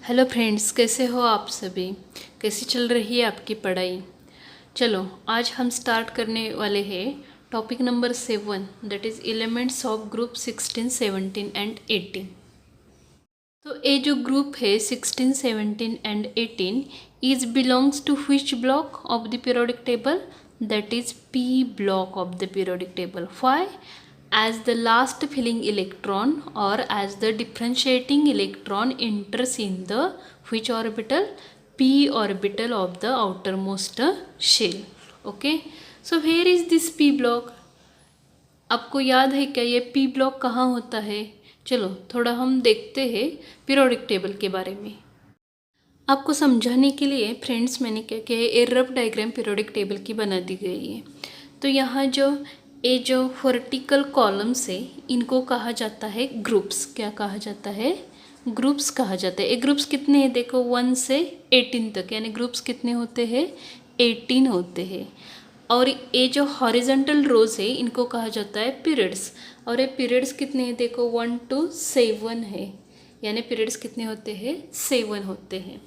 Hello friends, कैसे हो आप सभी। कैसी चल रही है आपकी पढ़ाई। चलो आज हम स्टार्ट करने वाले हैं topic number 7, that is elements of group 16, 17 and 18। तो ये जो ग्रुप है 16, 17 and 18 is belongs to which block of the periodic table? That is P block of the periodic table. Why? As the last filling electron or as the differentiating electron enters in the which orbital? P orbital of the outermost shell. Okay, so where is this P block? आपको याद है क्या ये P block कहाँ होता है? चलो थोड़ा हम देखते हैं पीरियोडिक टेबल के बारे में। आपको समझाने के लिए फ्रेंड्स मैंने क्या किया है, एक रफ डायग्राम पीरियोडिक टेबल की बना दी गई है। तो यहाँ जो वर्टिकल कॉलम्स है इनको कहा जाता है ग्रुप्स। क्या कहा जाता है? ग्रुप्स कहा जाता है। ये ग्रुप्स कितने हैं? देखो 1 से 18 तक, यानी ग्रुप्स कितने होते हैं? 18 होते हैं। और ये जो हॉरिजॉन्टल रोज है इनको कहा जाता है पीरियड्स। और ये पीरियड्स कितने हैं? देखो 1 to 7 है, यानी पीरियड्स कितने होते हैं? 7 होते हैं।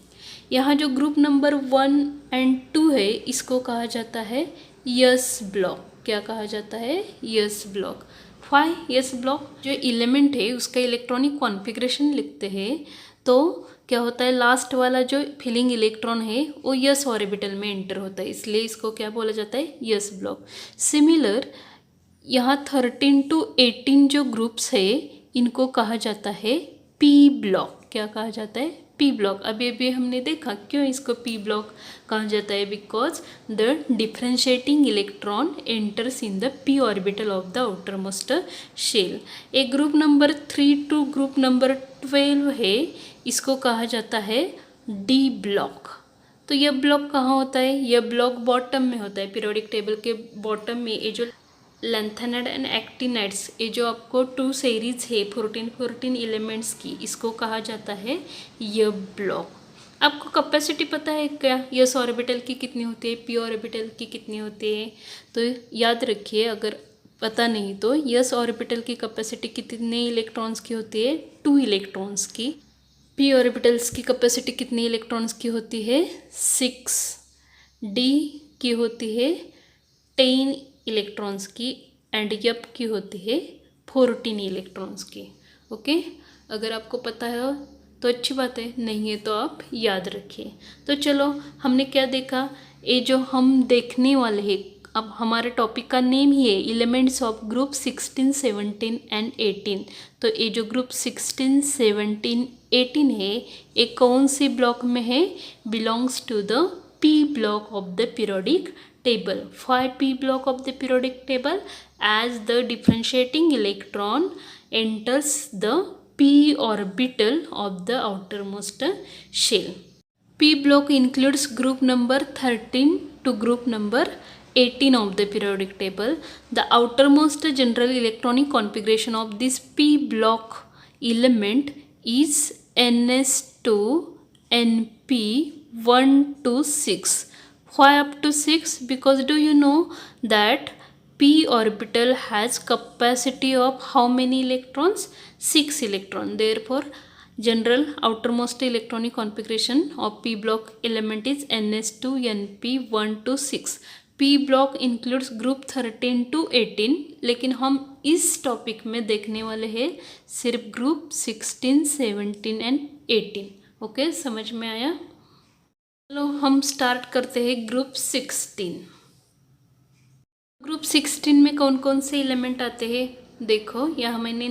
यहाँ जो ग्रुप नंबर 1 and 2 है इसको कहा जाता है यस ब्लॉक। क्या कहा जाता है? S block. Why S block? जो एलिमेंट है उसका इलेक्ट्रॉनिक कॉन्फ़िगरेशन लिखते हैं तो क्या होता है, लास्ट वाला जो फिलिंग इलेक्ट्रॉन है वो यस ऑर्बिटल में एंटर होता है, इसलिए इसको क्या बोला जाता है? S block. सिमिलर यहाँ 13 to 18 जो ग्रुप्स है इनको कहा जाता है पी ब्लॉक। क्या कहा जाता है? P block. अभी हमने देखा क्यों इसको पी ब्लॉक कहा जाता है, because the differentiating electron enters in the P orbital of the outermost shell. एक group number 3 to group number 12 है, इसको कहा जाता है डी ब्लॉक। तो यह ब्लॉक कहाँ होता है? यह ब्लॉक बॉटम में होता है, पीरियोडिक टेबल के बॉटम में। ये जो लैंथेनाइड एंड एक्टिनाइड्स, ये जो आपको 2 सीरीज है 14 एलिमेंट्स की, इसको कहा जाता है यह ब्लॉक। आपको कैपेसिटी पता है क्या? यस ऑर्बिटल की कितनी होती है, पी ऑर्बिटल की कितनी होती है? तो याद रखिए, अगर पता नहीं तो यस ऑर्बिटल की कैपेसिटी कितने इलेक्ट्रॉन्स की होती है? 2 इलेक्ट्रॉन्स की। पी ऑर्बिटल्स की कैपेसिटी कितने इलेक्ट्रॉन्स की होती है? 6। डी की होती है 10 इलेक्ट्रॉन्स की एंड एफ की होती है 14 इलेक्ट्रॉन्स की। ओके, अगर आपको पता है तो अच्छी बात है, नहीं है तो आप याद रखिए। तो चलो हमने क्या देखा, ये जो हम देखने वाले हैं, अब हमारे टॉपिक का नेम ही है एलिमेंट्स ऑफ ग्रुप 16, 17 एंड 18। तो ये जो ग्रुप 16, 17, 18 है ये कौन सी ब्लॉक में है? Belongs to the P block of the periodic table. Why P block of the periodic table? As the differentiating electron enters the p orbital of the outermost shell. P block includes group number 13 to group number 18 of the periodic table. The outermost general electronic configuration of this P block element is ns2 np1 to 6. Why up to 6? Because do you know that p orbital has capacity of how many electrons? 6 electron. Therefore general outermost electronic configuration of p block element is ns2 np1 to 6. p block includes group 13 to 18, लेकिन हम इस topic में देखने वाले हैं सिर्फ group 16, 17 and 18। Okay, समझ में आया? चलो हम स्टार्ट करते हैं ग्रुप 16। ग्रुप 16 में कौन कौन से एलिमेंट आते हैं? देखो यहाँ मैंने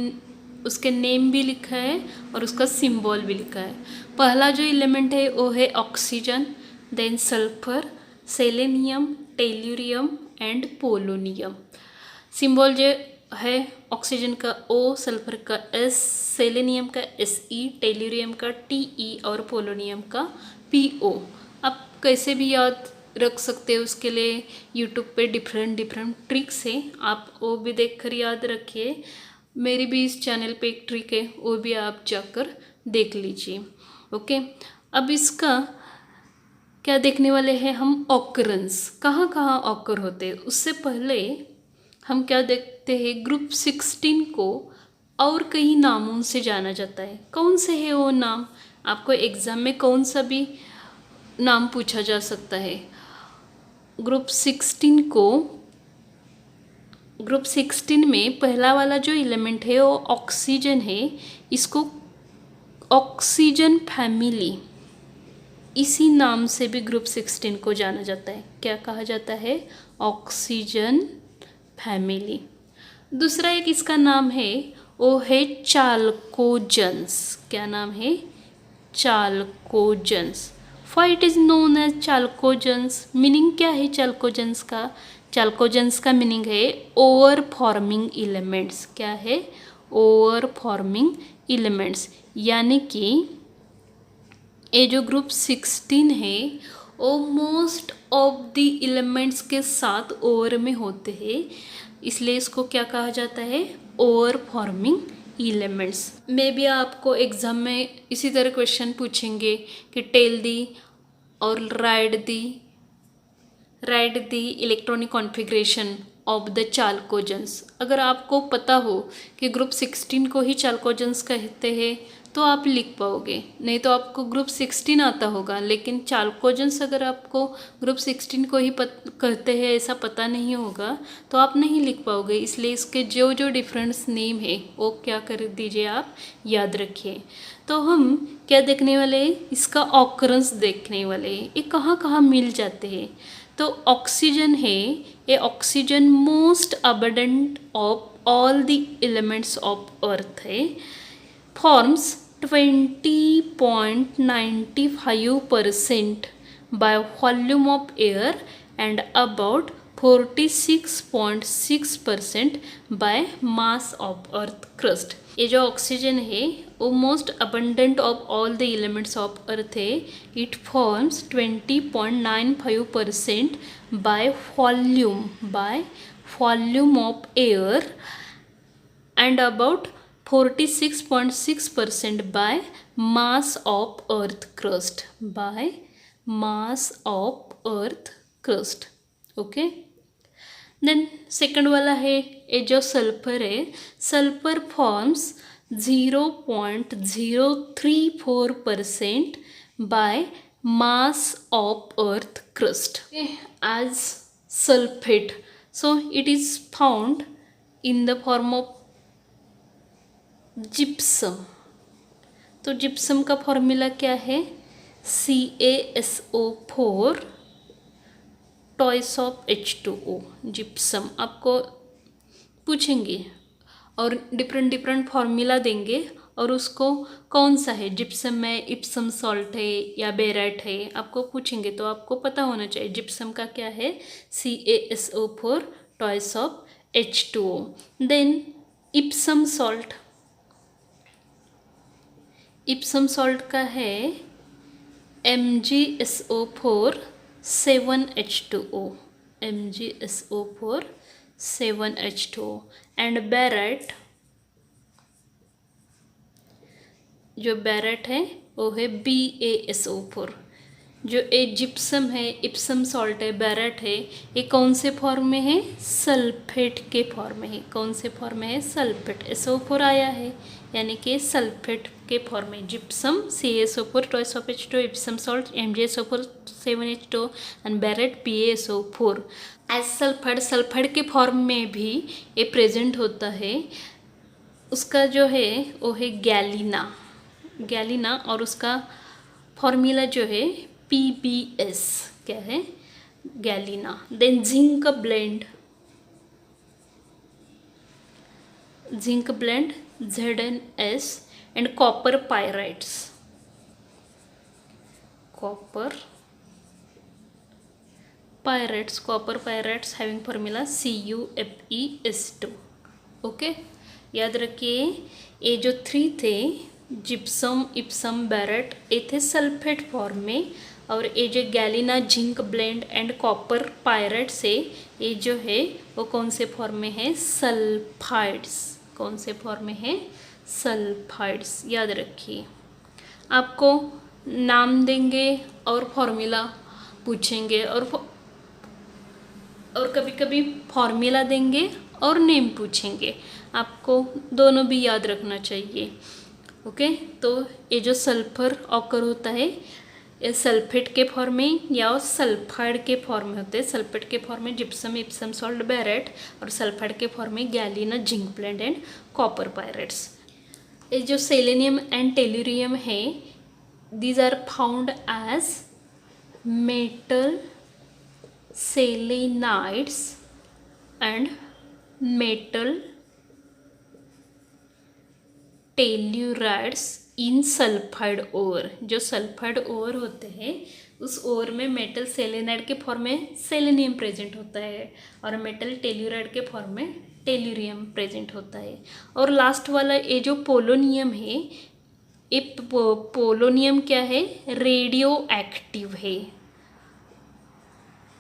उसके नेम भी लिखा है और उसका सिंबल भी लिखा है। पहला जो एलिमेंट है वो है oxygen, then sulphur, selenium, tellurium and polonium. Symbol जो है ऑक्सीजन का O, सल्फर का S, सेलेनियम का Se, टेल्यूरियम का Te और पोलोनियम का Po। आप कैसे भी याद रख सकते हो, उसके लिए यूट्यूब पे डिफरेंट ट्रिक्स हैं, आप वो भी देखकर याद रखिए। मेरी भी इस चैनल पे एक ट्रिक है, वो भी आप जाकर देख लीजिए। ओके, अब इसका क्या देखने वाले हैं हम? ऑकरेंस, कहाँ कहाँ ऑकर होते हैं। उससे पहले हम क्या देखते हैं, ग्रुप 16 को और कई नामों से जाना जाता है। कौन से है वो नाम? आपको एग्ज़ाम में कौन सा भी नाम पूछा जा सकता है। ग्रुप 16 में पहला वाला जो एलिमेंट है वो ऑक्सीजन है। इसको ऑक्सीजन फैमिली, इसी नाम से भी ग्रुप 16 को जाना जाता है। क्या कहा जाता है? Oxygen family. दूसरा एक इसका नाम है, वो है चाल्कोजेंस। क्या नाम है? Chalcogens. Why it is known as chalcogens? Meaning क्या है चाल्कोजेंस का? चाल्कोजेंस का मीनिंग है ओवर फॉर्मिंग एलिमेंट्स। क्या है? Ore forming elements. यानी कि ये जो ग्रुप 16 है वो मोस्ट ऑफ द एलिमेंट्स के साथ ओवर में होते हैं, इसलिए इसको क्या कहा जाता है? Ore forming elements. May be आपको एग्जाम में इसी तरह क्वेश्चन पूछेंगे कि टेल दी और write the electronic configuration of the chalcogens. अगर आपको पता हो कि ग्रुप 16 को ही चाल्कोजेंस कहते हैं तो आप लिख पाओगे, नहीं तो आपको ग्रुप 16 आता होगा लेकिन चाल्कोजेंस अगर आपको ग्रुप 16 को ही कहते हैं ऐसा पता नहीं होगा तो आप नहीं लिख पाओगे। इसलिए इसके जो जो डिफरेंस नेम है वो क्या कर दीजिए, आप याद रखिए। तो हम क्या देखने वाले हैं? इसका ऑकरेंस देखने वाले हैं, ये कहाँ कहाँ मिल जाते हैं। तो ऑक्सीजन है, ये oxygen most abundant of all the elements of earth है। Forms 20.95% by volume of air and about 46.6% by mass of earth crust। ये जो ऑक्सीजन है वो most abundant of all the elements of earth है। It forms 20.95% by volume of air and about 46.6% by mass of earth crust, by mass of earth crust। Okay, then second वाला है ये जो sulphur है, sulphur forms 0.034% by mass of earth crust as sulfate। So it is found in the form of gypsum. तो gypsum का formula क्या है? CaSO4 twice of H2O। Gypsum आपको पूछेंगे और डिफरेंट फॉर्मूला देंगे और उसको कौन सा है, जिप्सम में इप्सम सॉल्ट है या बेरेट है, आपको पूछेंगे तो आपको पता होना चाहिए जिप्सम का क्या है, CaSO4 twice of H2O। Then Epsom salt, Epsom salt का है MgSO4 7H2O, MgSO4 7H2O। And बेरेट, जो बेरेट है वो है BaSO4। जो ए जिप्सम है, इप्सम सॉल्ट है, बेरेट है, ये कौन से फॉर्म में है? सल्फेट के फॉर्म में है। कौन से फॉर्म में है? सल्फेट। SO4 आया है यानी कि सल्फेट के फॉर्म में। Gypsum CaSO4 twice of H2O, Epsom salt MgSO4 7H2O and barite BaSO4 as sulphide. Sulphide के फॉर्म में भी ये प्रेजेंट होता है। उसका जो है वो है गैलिना और उसका फॉर्मूला जो है PbS। क्या है? Galena. Then zinc blende ZnS and copper pyrites having formula CuFeS2। Okay, याद रखिए ये जो 3 थे, जिप्सम, इप्सम, बेरेट, ये थे सल्फेट फॉर्म में, और ये जो Galina, zinc blende and copper pirate से ये जो है वो कौन से फॉर्म में है? सल्फाइड्स। कौन से फॉर्म में है? सल्फाइड्स। याद रखिए, आपको नाम देंगे और फॉर्मूला पूछेंगे और कभी कभी फॉर्मूला देंगे और नेम पूछेंगे, आपको दोनों भी याद रखना चाहिए। ओके, तो ये जो सल्फर ऑकर होता है ये सल्फेट के फॉर्म में या सल्फाइड के फॉर्म में होते हैं। सल्फेट के फॉर्म में जिप्सम इप्सम सॉल्ट बैरेट और सल्फाइड के फॉर्म में Galina zinc blende and copper pirates. ये जो सेलेनियम एंड टेल्यूरियम है these are found as metal selenides and metal tellurides in sulphide ore. जो सल्फाइड ओर होते हैं उस ओर में मेटल सेलेनाइड के फॉर्म में सेलेनियम प्रेजेंट होता है और मेटल टेल्यूराइड के फॉर्म में टेल्यूरियम प्रेजेंट होता है। और लास्ट वाला ये जो पोलोनियम है, ये पोलोनियम क्या है, रेडियो एक्टिव है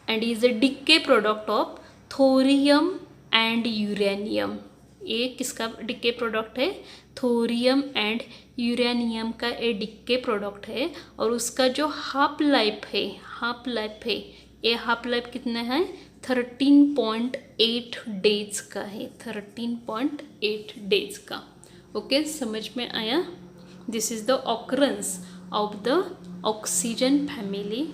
and is a decay product of thorium and uranium. ये किसका डिके प्रोडक्ट है, थोरियम एंड यूरेनियम का ये डिके प्रोडक्ट है। और उसका जो हाफ लाइफ है ये हाफ लाइफ कितना है, 13.8 डेज का है, 13.8 डेज का। ओके, समझ में आया। This is the occurrence of the oxygen family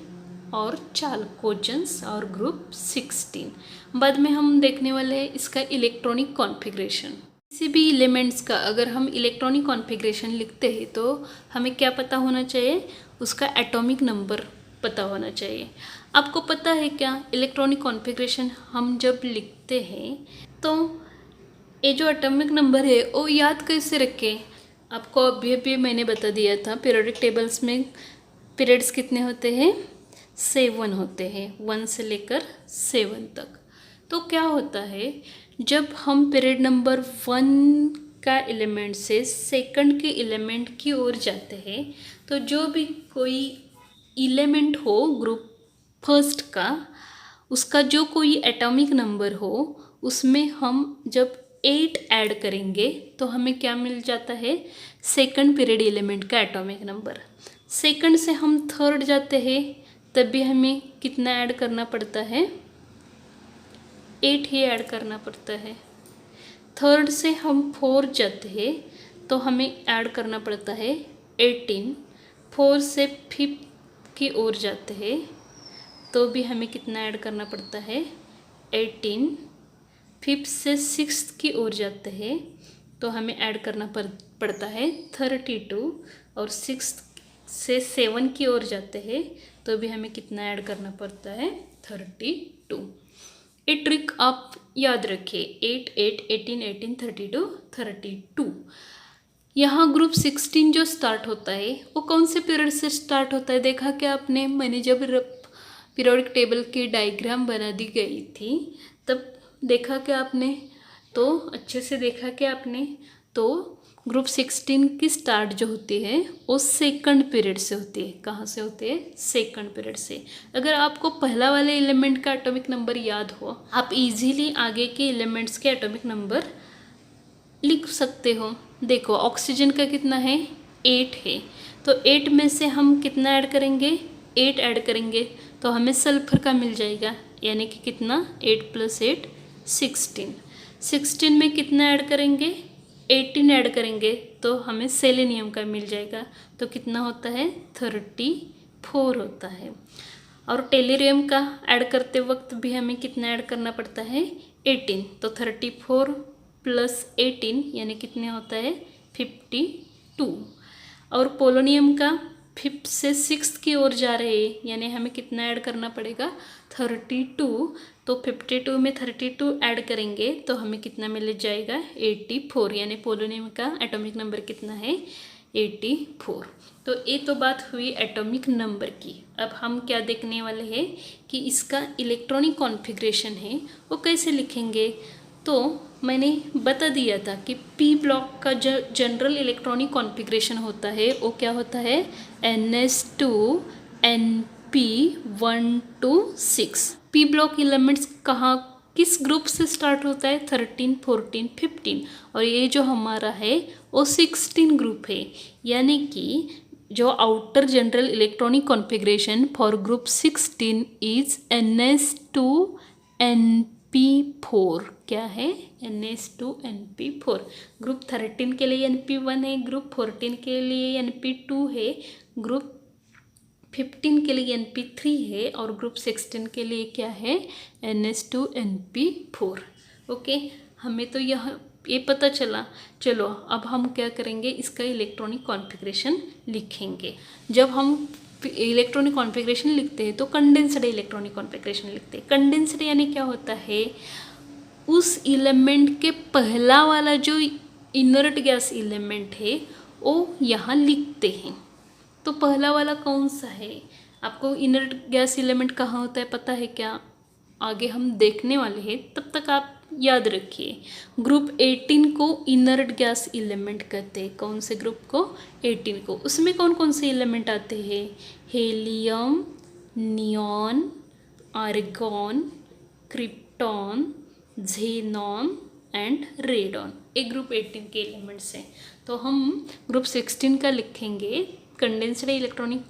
और चाल्कोजेंस और ग्रुप 16। बाद में हम देखने वाले हैं इसका इलेक्ट्रॉनिक कॉन्फ़िगरेशन। किसी भी एलिमेंट्स का अगर हम इलेक्ट्रॉनिक कॉन्फ़िगरेशन लिखते हैं तो हमें क्या पता होना चाहिए, उसका एटॉमिक नंबर पता होना चाहिए। आपको पता है क्या, इलेक्ट्रॉनिक कॉन्फ़िगरेशन हम जब लिखते हैं तो ये जो एटॉमिक नंबर है वो याद कैसे रखें। आपको अभी मैंने बता दिया था, पीरियोडिक टेबल्स में पीरियड्स कितने होते हैं, 7 होते हैं, 1 से लेकर 7 तक। तो क्या होता है, जब हम पीरियड नंबर 1 का एलिमेंट से सेकंड के एलिमेंट की ओर जाते हैं तो जो भी कोई एलिमेंट हो ग्रुप फर्स्ट का, उसका जो कोई एटॉमिक नंबर हो उसमें हम जब 8 ऐड करेंगे तो हमें क्या मिल जाता है, सेकंड पीरियड एलिमेंट का एटॉमिक नंबर। सेकंड से हम थर्ड जाते हैं तब भी हमें कितना ऐड करना पड़ता है, 8 ही ऐड करना पड़ता है। थर्ड से हम 4 जाते हैं तो हमें ऐड करना पड़ता है 18। 4 से 5 की ओर जाते हैं तो भी हमें कितना ऐड करना पड़ता है, 18। 5 से 6 की ओर जाते हैं तो हमें ऐड करना पड़ता है 32। और 6 से 7 की ओर जाते हैं तो भी हमें कितना ऐड करना पड़ता है, 32। ये ट्रिक आप याद रखिए, 8 8 18 18 32 32। यहाँ ग्रुप 16 जो स्टार्ट होता है वो कौन से पीरियड से स्टार्ट होता है, देखा क्या आपने, मैंने जब पीरियोडिक टेबल की डायग्राम बना दी गई थी तब देखा क्या आपने, तो अच्छे से देखा क्या आपने। तो ग्रुप 16 की स्टार्ट जो होती है वो सेकंड पीरियड से होती है। कहाँ से होती है, सेकंड पीरियड से। अगर आपको पहला वाले एलिमेंट का एटॉमिक नंबर याद हो, आप इजीली आगे के एलिमेंट्स के एटॉमिक नंबर लिख सकते हो। देखो ऑक्सीजन का कितना है, 8 है, तो 8 में से हम कितना ऐड करेंगे, 8 ऐड करेंगे तो हमें सल्फर का मिल जाएगा, यानी कि कितना, 8 + 8 16। 16 में कितना ऐड करेंगे, 18 ऐड करेंगे तो हमें सेलेनियम का मिल जाएगा, तो कितना होता है, 34 होता है। और टेल्यूरियम का ऐड करते वक्त भी हमें कितना ऐड करना पड़ता है, 18, तो 34 + 18 यानी कितने होता है, 52। और पोलोनियम का 5th से 6th की ओर जा रहे हैं यानी हमें कितना ऐड करना पड़ेगा, 32। तो 52 में 32 ऐड करेंगे तो हमें कितना मिल जाएगा, 84, यानी पोलोनियम का एटॉमिक नंबर कितना है, 84। तो ये तो बात हुई एटॉमिक नंबर की। अब हम क्या देखने वाले हैं कि इसका इलेक्ट्रॉनिक कॉन्फ़िगरेशन है वो कैसे लिखेंगे। तो मैंने बता दिया था कि पी ब्लॉक का जो जनरल इलेक्ट्रॉनिक कॉन्फ़िगरेशन होता है वो क्या होता है, NS2 NP1 to 6। P block elements कहाँ किस ग्रुप से स्टार्ट होता है, 13 14 15, और ये जो हमारा है वो 16 ग्रुप है। यानी कि जो outer general electronic configuration for group 16 is NS2 NP NP4 क्या है, NH2NP4। ग्रुप 13 के लिए NP1 है, ग्रुप 14 के लिए NP2 है, ग्रुप 15 के लिए NP3 है और ग्रुप 16 के लिए क्या है, NH2NP4। ओके, हमें तो ये पता चला। चलो अब हम क्या करेंगे, इसका इलेक्ट्रॉनिक कॉन्फ़िगरेशन लिखेंगे। जब हम इलेक्ट्रॉनिक कॉन्फ़िगरेशन लिखते हैं तो कंडेंस्ड इलेक्ट्रॉनिक कॉन्फ़िगरेशन लिखते हैं। कंडेंस्ड यानी क्या होता है, उस एलिमेंट के पहला वाला जो इनर्ट गैस एलिमेंट है वो यहाँ लिखते हैं। तो पहला वाला कौन सा है, आपको इनर्ट गैस एलिमेंट कहाँ होता है पता है क्या, आगे हम देखने वाले हैं, तब तक आप याद रखिए। ग्रुप 18 को इनर्ट गैस एलिमेंट कहते हैं। कौन से ग्रुप को, 18 को। उसमें कौन कौन से एलिमेंट आते हैं, helium, neon, argon, krypton, xenon and radon. एक ग्रुप 18 के एलिमेंट्स हैं। तो हम ग्रुप 16 का लिखेंगे, कंडेंस्ड इलेक्ट्रॉनिक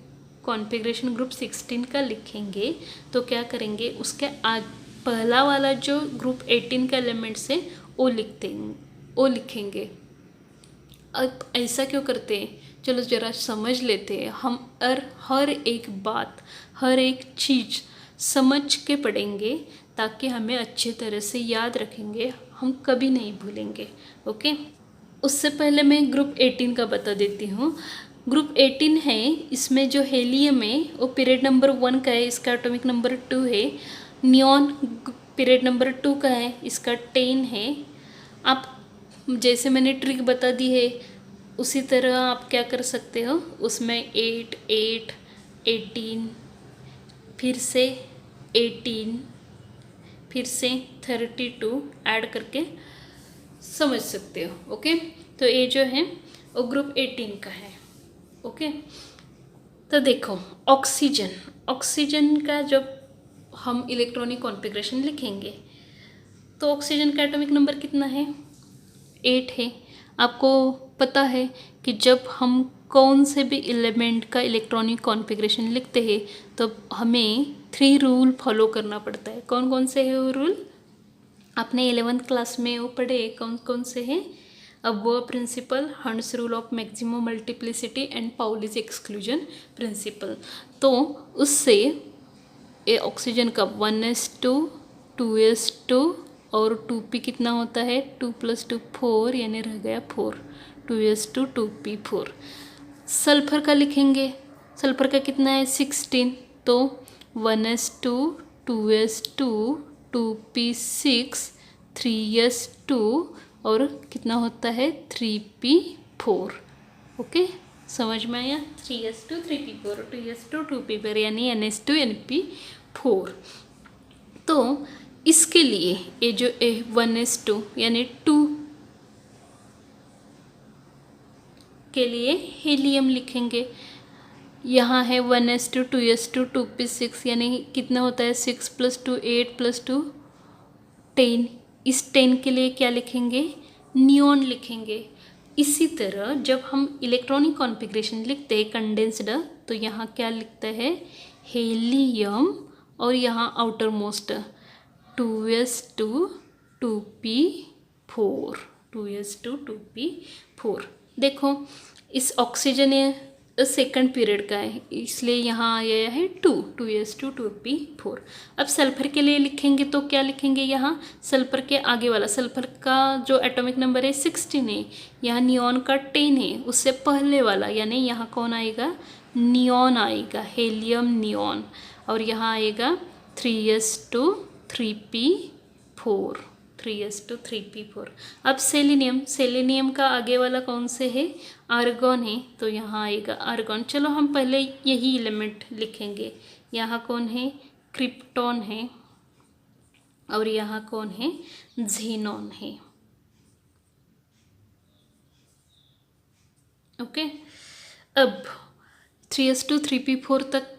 कॉन्फ़िगरेशन ग्रुप 16 का लिखेंगे। तो क्या करेंगे, उसके पहला वाला जो ग्रुप 18 का एलिमेंट्स है वो लिखेंगे। अब ऐसा क्यों करते हैं, चलो ज़रा समझ लेते हैं। हम हर एक बात, हर एक चीज़ समझ के पढ़ेंगे ताकि हमें अच्छे तरह से याद रखेंगे, हम कभी नहीं भूलेंगे। ओके, उससे पहले मैं ग्रुप 18 का बता देती हूँ। ग्रुप 18 है, इसमें जो हेलियम है वो पीरियड नंबर 1 का है, इसका एटॉमिक नंबर 2 है। नियॉन पीरियड नंबर 2 का है, इसका 10 है। आप जैसे मैंने ट्रिक बता दी है उसी तरह आप क्या कर सकते हो, उसमें 8, 8, 18, फिर से 18, फिर से 32 ऐड करके समझ सकते हो। ओके, तो ये जो है वो ग्रुप 18 का है। ओके, तो देखो ऑक्सीजन का जब हम इलेक्ट्रॉनिक कॉन्फ़िगरेशन लिखेंगे तो ऑक्सीजन का एटॉमिक नंबर कितना है, 8 है। आपको पता है कि जब हम कौन से भी एलिमेंट का इलेक्ट्रॉनिक कॉन्फ़िगरेशन लिखते हैं तो हमें 3 रूल फॉलो करना पड़ता है। कौन कौन से है वो रूल, आपने 11th क्लास में वो पढ़े, कौन कौन से हैं, Aufbau principle, Hund's rule of maximum multiplicity and Pauli's exclusion principle. तो उससे ये ऑक्सीजन का 1s2, 2s2 और 2p कितना होता है, 2 + 2 4, यानी रह गया 4, 2s2 2p4। सल्फर का लिखेंगे, सल्फर का कितना है 16, तो 1s2, 2s2, 2p6, 3s2 और कितना होता है 3p4। ओके, समझ में आया, 3s2 3p4, 2s2 2p4 यानी NH2NP4। तो इसके लिए ये जो 1s2 यानी 2 के लिए हीलियम लिखेंगे। यहाँ है 1s2 2s2 2p6 यानी कितना होता है 6 + 2 8 + 2 10। इस 10 के लिए क्या लिखेंगे, नियॉन लिखेंगे। इसी तरह जब हम इलेक्ट्रॉनिक कॉन्फ़िगरेशन लिखते हैं कंडेंस्ड, तो यहाँ क्या लिखता है, हीलियम और यहाँ outer most 2s2 2p4, 2s2 2p4। देखो इस ऑक्सीजन सेकंड पीरियड का है इसलिए यहाँ आया है 2s2 2p4। अब सल्फर के लिए लिखेंगे तो क्या लिखेंगे, यहाँ सल्फर के आगे वाला, सल्फर का जो एटॉमिक नंबर है 16 है, यहाँ नियॉन का 10 है, उससे पहले वाला यानी यहाँ कौन आएगा, नियॉन आएगा, हीलियम नियॉन, और यहाँ आएगा 3s2 3p4, 3s2 3p4। अब सेलेनियम का आगे वाला कौन से है, आर्गॉन है, तो यहाँ आएगा आर्गॉन। चलो हम पहले यही एलिमेंट लिखेंगे। यहाँ कौन है, क्रिप्टॉन है, और यहाँ कौन है, ज़ेनॉन है। ओके, अब 3s2 3p4 तक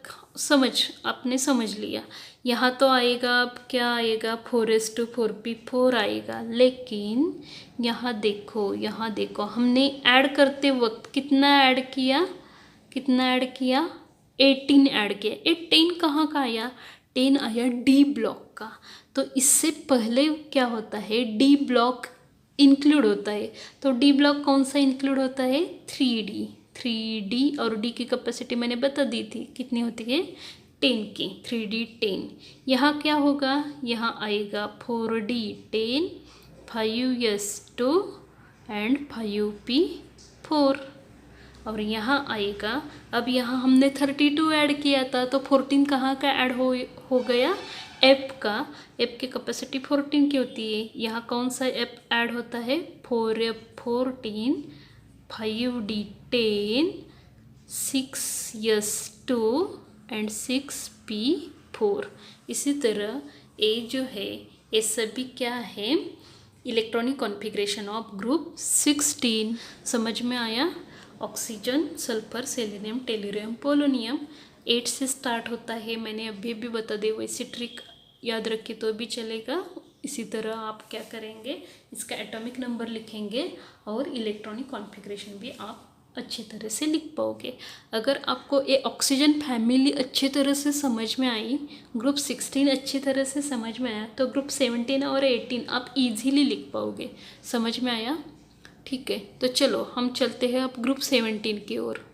आपने समझ लिया। यहाँ तो आएगा, अब क्या आएगा, 4s2 4p4 आएगा। लेकिन यहाँ देखो हमने ऐड करते वक्त कितना ऐड किया, 18 ऐड किया। 10 कहाँ का आया, 10 आया डी ब्लॉक का। तो इससे पहले क्या होता है, डी ब्लॉक इंक्लूड होता है। तो डी ब्लॉक कौन सा इंक्लूड होता है, 3D और डी की कैपेसिटी मैंने बता दी थी कितनी होती है, 10 की, 3D 10। यहाँ क्या होगा, यहाँ आएगा 4D 10, 5S 2 एंड 5P 4। और यहाँ आएगा, अब यहाँ हमने 32 ऐड किया था तो 14 कहाँ का ऐड हो गया, एप का। एप की कैपेसिटी 14 की होती है, यहाँ कौन सा एप ऐड होता है, 4F 14, 5D 10, 6S 2 and 6P 4। इसी तरह ये जो है ये सभी क्या है, इलेक्ट्रॉनिक कॉन्फ़िगरेशन ऑफ ग्रुप 16। समझ में आया। Oxygen, sulphur, selenium, tellurium, polonium 8 से स्टार्ट होता है। मैंने अभी भी बता दी, वैसी ट्रिक याद रखिए तो भी चलेगा। इसी तरह आप क्या करेंगे, इसका एटॉमिक नंबर लिखेंगे और इलेक्ट्रॉनिक कॉन्फ़िगरेशन भी आप अच्छी तरह से लिख पाओगे। अगर आपको ये ऑक्सीजन फैमिली अच्छी तरह से समझ में आई, ग्रुप 16 अच्छी तरह से समझ में आया, तो ग्रुप 17 और 18 आप इजीली लिख पाओगे। समझ में आया, ठीक है। तो चलो हम चलते हैं अब ग्रुप 17 की ओर।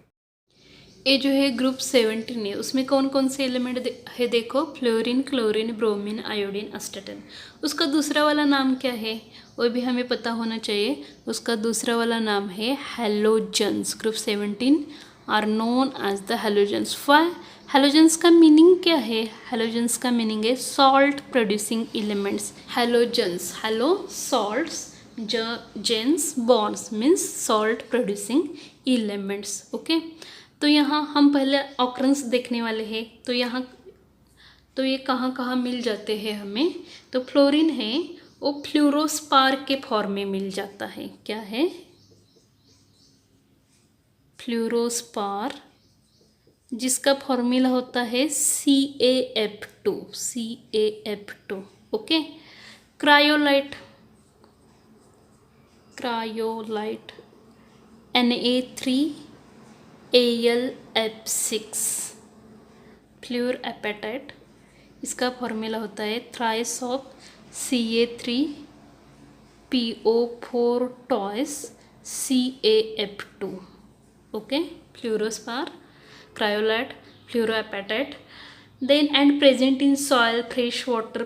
ये जो है ग्रुप 17 है, उसमें कौन कौन से एलिमेंट है देखो, फ्लोरीन, क्लोरीन, ब्रोमीन, आयोडीन, एस्टेटिन। उसका दूसरा वाला नाम क्या है वो भी हमें पता होना चाहिए। उसका दूसरा वाला नाम है halogens. Group 17 are known as the halogens. Why? Halogens का मीनिंग क्या है, हैलोजेंस का मीनिंग है salt producing elements. Halogens, halo salts, gens bonds means salt producing elements. Okay, तो यहाँ हम पहले ऑकरेंस देखने वाले हैं। तो यहाँ तो ये कहाँ कहाँ मिल जाते हैं हमें, तो फ्लोरीन है वो फ्लोरोस्पार के फॉर्म में मिल जाता है। क्या है, फ्लोरोस्पार, जिसका फॉर्मूला होता है CaF2, CaF2। Okay, cryolite, cryolite Na3Al F6, फ्लोरएपेटाइट, इसका फॉर्मूला होता है थ्राइस ऑफ Ca3PO4 टॉयस CaF2। Okay, fluorspar, cryolite, fluorapatite, then and present in soil, fresh water,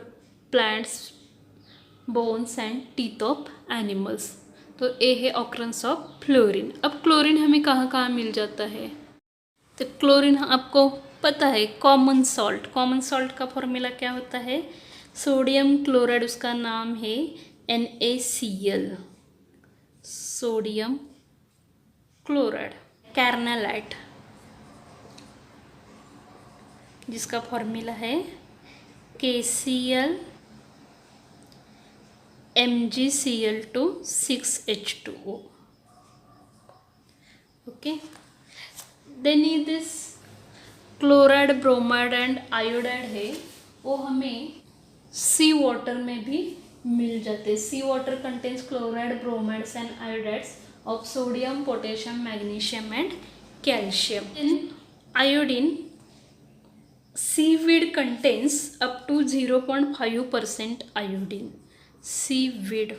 plants, bones and teeth of animals. तो ये है ऑकरेंस ऑफ फ्लोरीन। अब chlorine हमें कहाँ कहाँ मिल जाता है, तो क्लोरीन आपको पता है कॉमन सॉल्ट। कॉमन सॉल्ट का फॉर्मूला क्या होता है, सोडियम क्लोराइड, उसका नाम है NaCl, सोडियम क्लोराइड। कैरनालाइट, जिसका फॉर्मूला है KCl MgCl2 6H2O। Okay, then ये this chloride, bromide and iodide है, वो हमें सी वाटर में भी मिल जाते हैं। Sea water contains chloride, bromides and iodides of sodium, potassium, magnesium and calcium. In iodine, seaweed contains up to 0.5% iodine. Seaweed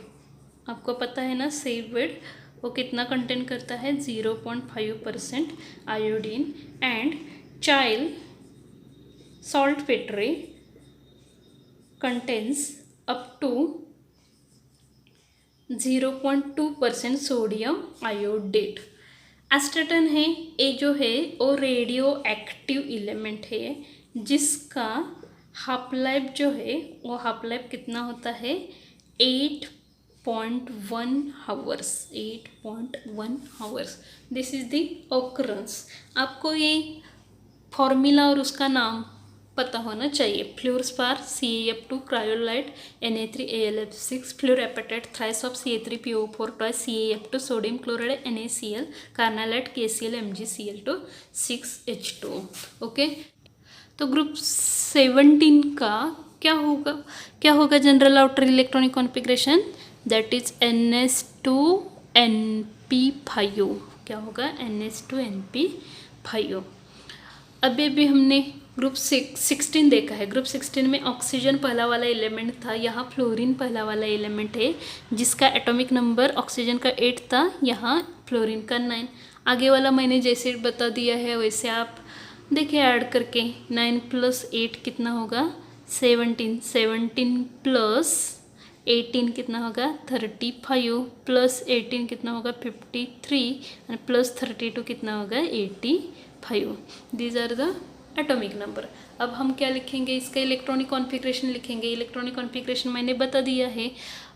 आपको पता है ना, सीवीड वो कितना कंटेन करता है, 0.5% iodine. And child saltpetre contains up to 0.2% sodium iodate. Astatine है, ये जो है वो रेडियो एक्टिव एलिमेंट है, जिसका हाफ लाइफ जो है वो हाफ लाइफ कितना होता है, 8.1 hours, 8.1 hours. This is the occurrence. आपको ये फॉर्मूला और उसका नाम पता होना चाहिए। Fluorspar, CaF2, cryolite, Na3Al F6, fluorapatite, thrice of Ca3PO4 टॉयस CaF2, sodium chloride NaCl, carnallite KCl MgCl2 6H2। Okay, तो ग्रुप 17 का क्या होगा general outer electronic configuration, that is NS2NP5। क्या होगा, NS2NP5। अभी अभी हमने ग्रुप 16 देखा है। ग्रुप 16 में ऑक्सीजन पहला वाला एलिमेंट था, यहाँ फ्लोरीन पहला वाला एलिमेंट है जिसका एटॉमिक नंबर ऑक्सीजन का 8 था, यहाँ फ्लोरीन का 9। आगे वाला मैंने जैसे बता दिया है वैसे आप देखिए ऐड करके 9 + 8 कितना होगा 17, 17 + 18 कितना होगा 35, + 18 कितना होगा 53 और +32 कितना होगा 85। These are the atomic number. अब हम क्या लिखेंगे, इसका इलेक्ट्रॉनिक कॉन्फ़िगरेशन लिखेंगे। इलेक्ट्रॉनिक कॉन्फ़िगरेशन मैंने बता दिया है।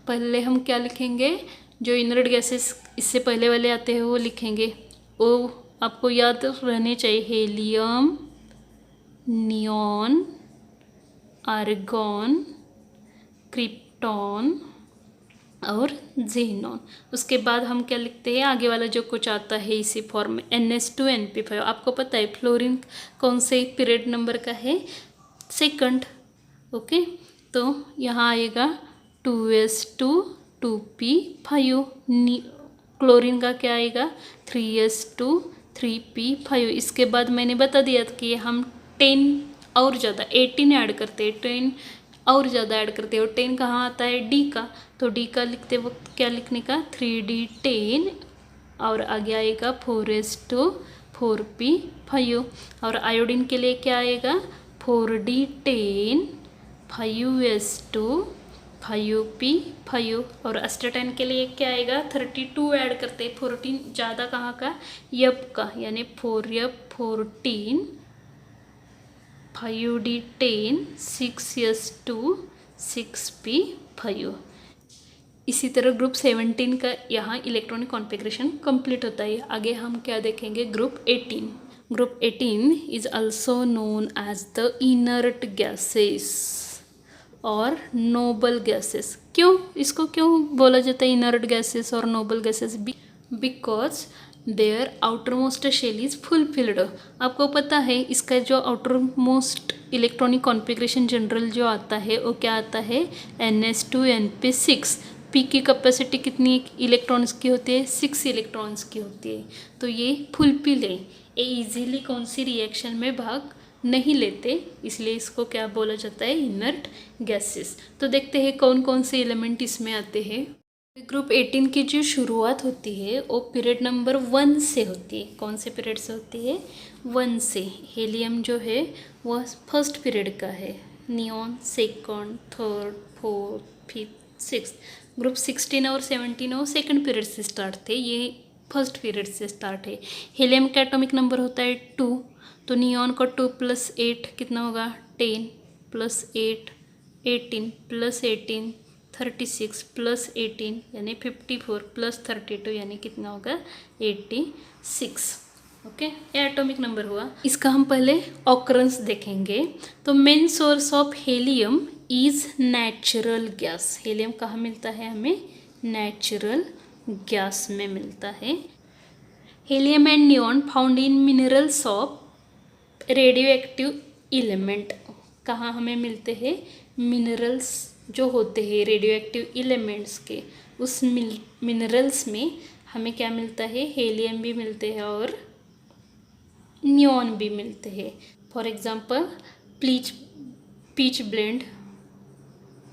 पहले हम क्या लिखेंगे, जो इनर्ट गैसेस इससे पहले वाले आते हैं वो लिखेंगे। वो आपको याद रहने चाहिए, हीलियम, नियॉन, आर्गॉन, क्रिप्टॉन और ज़ेनॉन। उसके बाद हम क्या लिखते हैं, आगे वाला जो कुछ आता है इसी फॉर्म में NH2 NP5। आपको पता है फ्लोरीन कौन से पीरियड नंबर का है, सेकंड। ओके, तो यहाँ आएगा 2s2 2p5। क्लोरीन का क्या आएगा 3s2 3p5। इसके बाद मैंने बता दिया था कि हम 10 और ज़्यादा 18 ऐड करते हैं, 10 और ज़्यादा ऐड करते हैं। और 10 कहाँ आता है, डी का, तो डी का लिखते वक्त क्या लिखने का 3d10 और आगे आएगा 4s2 4p5। और आयोडीन के लिए क्या आएगा 4d10 5s2 5p5। और एस्टाटाइन के लिए क्या आएगा 32 ऐड करते हैं, 14 ज़्यादा कहाँ का यप का, यानी 4f 14 5d10 6s2 6p5। इसी तरह ग्रुप 17 का यहाँ इलेक्ट्रॉनिक कॉन्फ़िगरेशन कंप्लीट होता है। आगे हम क्या देखेंगे, group 18। Group 18 is also known as the inert gases और नोबल गैसेस। क्यों इसको क्यों बोला जाता है इनर्ट गैसेस और noble gases, because their outermost shell is fulfilled. आपको पता है इसका जो outermost electronic configuration general जो आता है वो क्या आता है NH2 NP6। पी की कैपेसिटी कितनी इलेक्ट्रॉन्स की होती है 6 इलेक्ट्रॉन्स की होती है। तो ये फुलफिल है, ये इजीली कौन सी रिएक्शन में भाग नहीं लेते, इसलिए इसको क्या बोला जाता है इनर्ट गैसेस। तो देखते हैं कौन कौन से एलिमेंट इसमें आते हैं। ग्रुप 18 की जो शुरुआत होती है वो पीरियड नंबर 1 से होती है। कौन से पीरियड से होती है 1 से। हीलियम जो है वह फर्स्ट पीरियड का है, neon second, third, fourth, fifth, sixth. Group 16 और 17 वो सेकंड पीरियड से स्टार्ट थे, ये फर्स्ट पीरियड से स्टार्ट है। हीलियम का एटॉमिक नंबर होता है 2, तो नियॉन का 2 + 8 कितना होगा 10 + 8 18 + 18 36 + 18 यानी 54 + 32 यानी कितना होगा 86। ओके, ये एटॉमिक नंबर हुआ। इसका हम पहले ऑकरेंस देखेंगे। तो main source of helium is natural gas. Helium कहाँ मिलता है हमें, नेचुरल गैस में मिलता है। Helium and neon found in minerals of radio active element. कहाँ हमें मिलते हैं, मिनरल्स जो होते हैं रेडियो एक्टिव एलिमेंट्स के, उस मिनरल्स में हमें क्या मिलता है, हीलियम भी मिलते हैं और नियॉन भी मिलते हैं। For example pitchblende,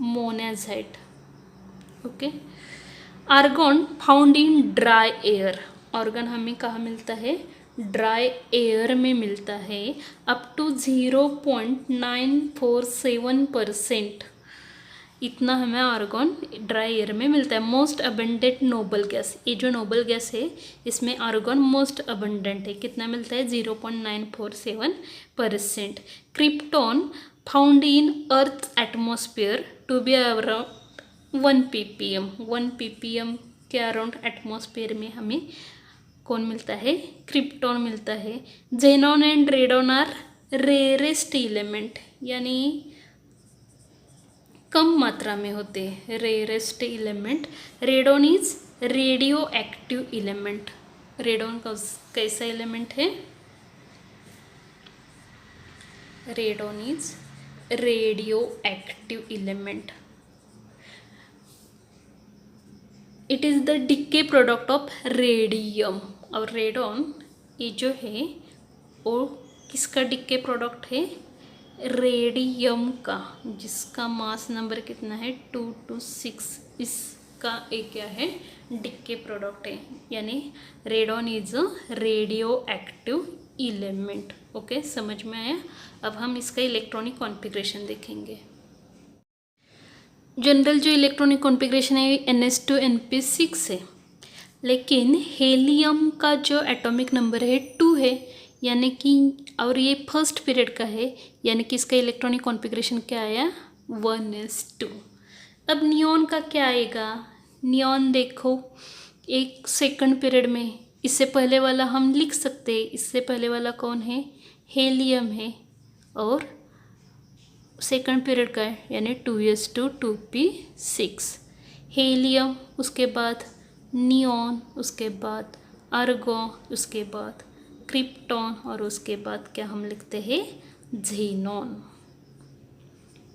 monazite. Okay, argon found in dry air. Argon हमें कहाँ मिलता है, ड्राई एयर में मिलता है। अप टू 0.947% इतना हमें आर्गॉन ड्राई एयर में मिलता है। मोस्ट अबंडेंट नोबल गैस, ये जो नोबल गैस है इसमें आर्गॉन मोस्ट अबंडेंट है, कितना मिलता है 0.947%। Krypton found in earth atmosphere to be around 1 ppm। 1 ppm के अराउंड एटमॉस्फेयर में हमें कौन मिलता है, क्रिप्टॉन मिलता है। Xenon and radon are rarest element, यानी कम मात्रा में होते हैं, rarest element. Radon is radioactive element. Radon कैसा एलिमेंट है, radon is radioactive element. It is the decay product of radium. और रेडॉन ये जो है वो किसका डिके प्रोडक्ट है? रेडियम का, जिसका मास नंबर कितना है 226। इसका एक क्या है? डिके प्रोडक्ट है, यानी radon is a radio active element. Okay, समझ में आया? अब हम इसका इलेक्ट्रॉनिक कॉन्फ़िगरेशन देखेंगे। जनरल जो इलेक्ट्रॉनिक कॉन्फ़िगरेशन है NH2 NP6 है, लेकिन हीलियम का जो एटॉमिक नंबर है 2 है, यानी कि और ये फर्स्ट पीरियड का है, यानी कि इसका इलेक्ट्रॉनिक कॉन्फ़िगरेशन क्या आया? 1s2। अब नियॉन का क्या आएगा? नियॉन देखो, एक सेकंड पीरियड में, इससे पहले वाला हम लिख सकते हैं। इससे पहले वाला कौन है? हीलियम है, और सेकंड पीरियड का है, यानी 2s2 2p6। हीलियम, उसके बाद नियॉन, उसके बाद आर्गॉन, उसके बाद क्रिप्टॉन, और उसके बाद क्या हम लिखते हैं? ज़ेनॉन।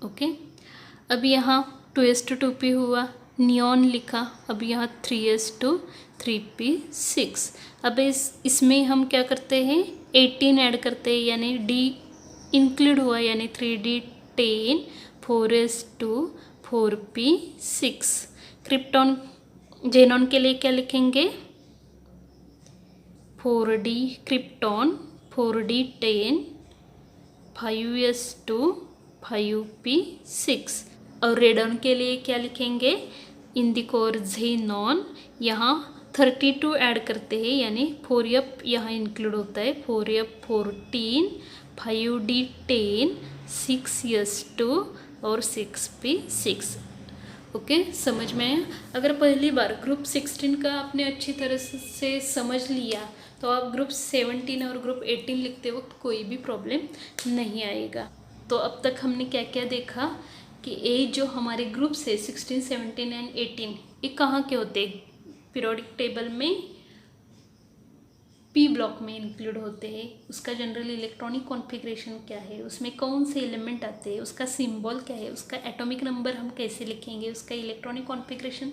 ओके, अब यहाँ 2s2 2p हुआ, नियॉन लिखा, अब यहाँ 3s2 3p6। अब इसमें हम क्या करते हैं? 18 ऐड करते हैं, यानी d इंक्लूड हुआ, यानी 3d10 4s2 4p6। Krypton xenon के लिए क्या लिखेंगे? 4d krypton 4d10 5s2 5p6। और रेडॉन के लिए क्या लिखेंगे? इंडिकोर ज़ेनॉन, यहाँ 32 ऐड करते हैं, यानी 4f यहाँ इंक्लूड होता है, 4f 14 5d10 6s2 और 6p6। ओके, समझ में आया? अगर पहली बार ग्रुप 16 का आपने अच्छी तरह से समझ लिया, तो आप ग्रुप 17 और ग्रुप 18 लिखते वक्त कोई भी प्रॉब्लम नहीं आएगा। तो अब तक हमने क्या क्या देखा कि ये जो हमारे ग्रुप्स है 16, 17 एंड 18, ये कहाँ के होते हैं? पीरियोडिक टेबल में पी ब्लॉक में इंक्लूड होते हैं। उसका जनरल इलेक्ट्रॉनिक कॉन्फ़िगरेशन क्या है, उसमें कौन से एलिमेंट आते हैं, उसका सिंबल क्या है, उसका एटॉमिक नंबर हम कैसे लिखेंगे, उसका इलेक्ट्रॉनिक कॉन्फ़िगरेशन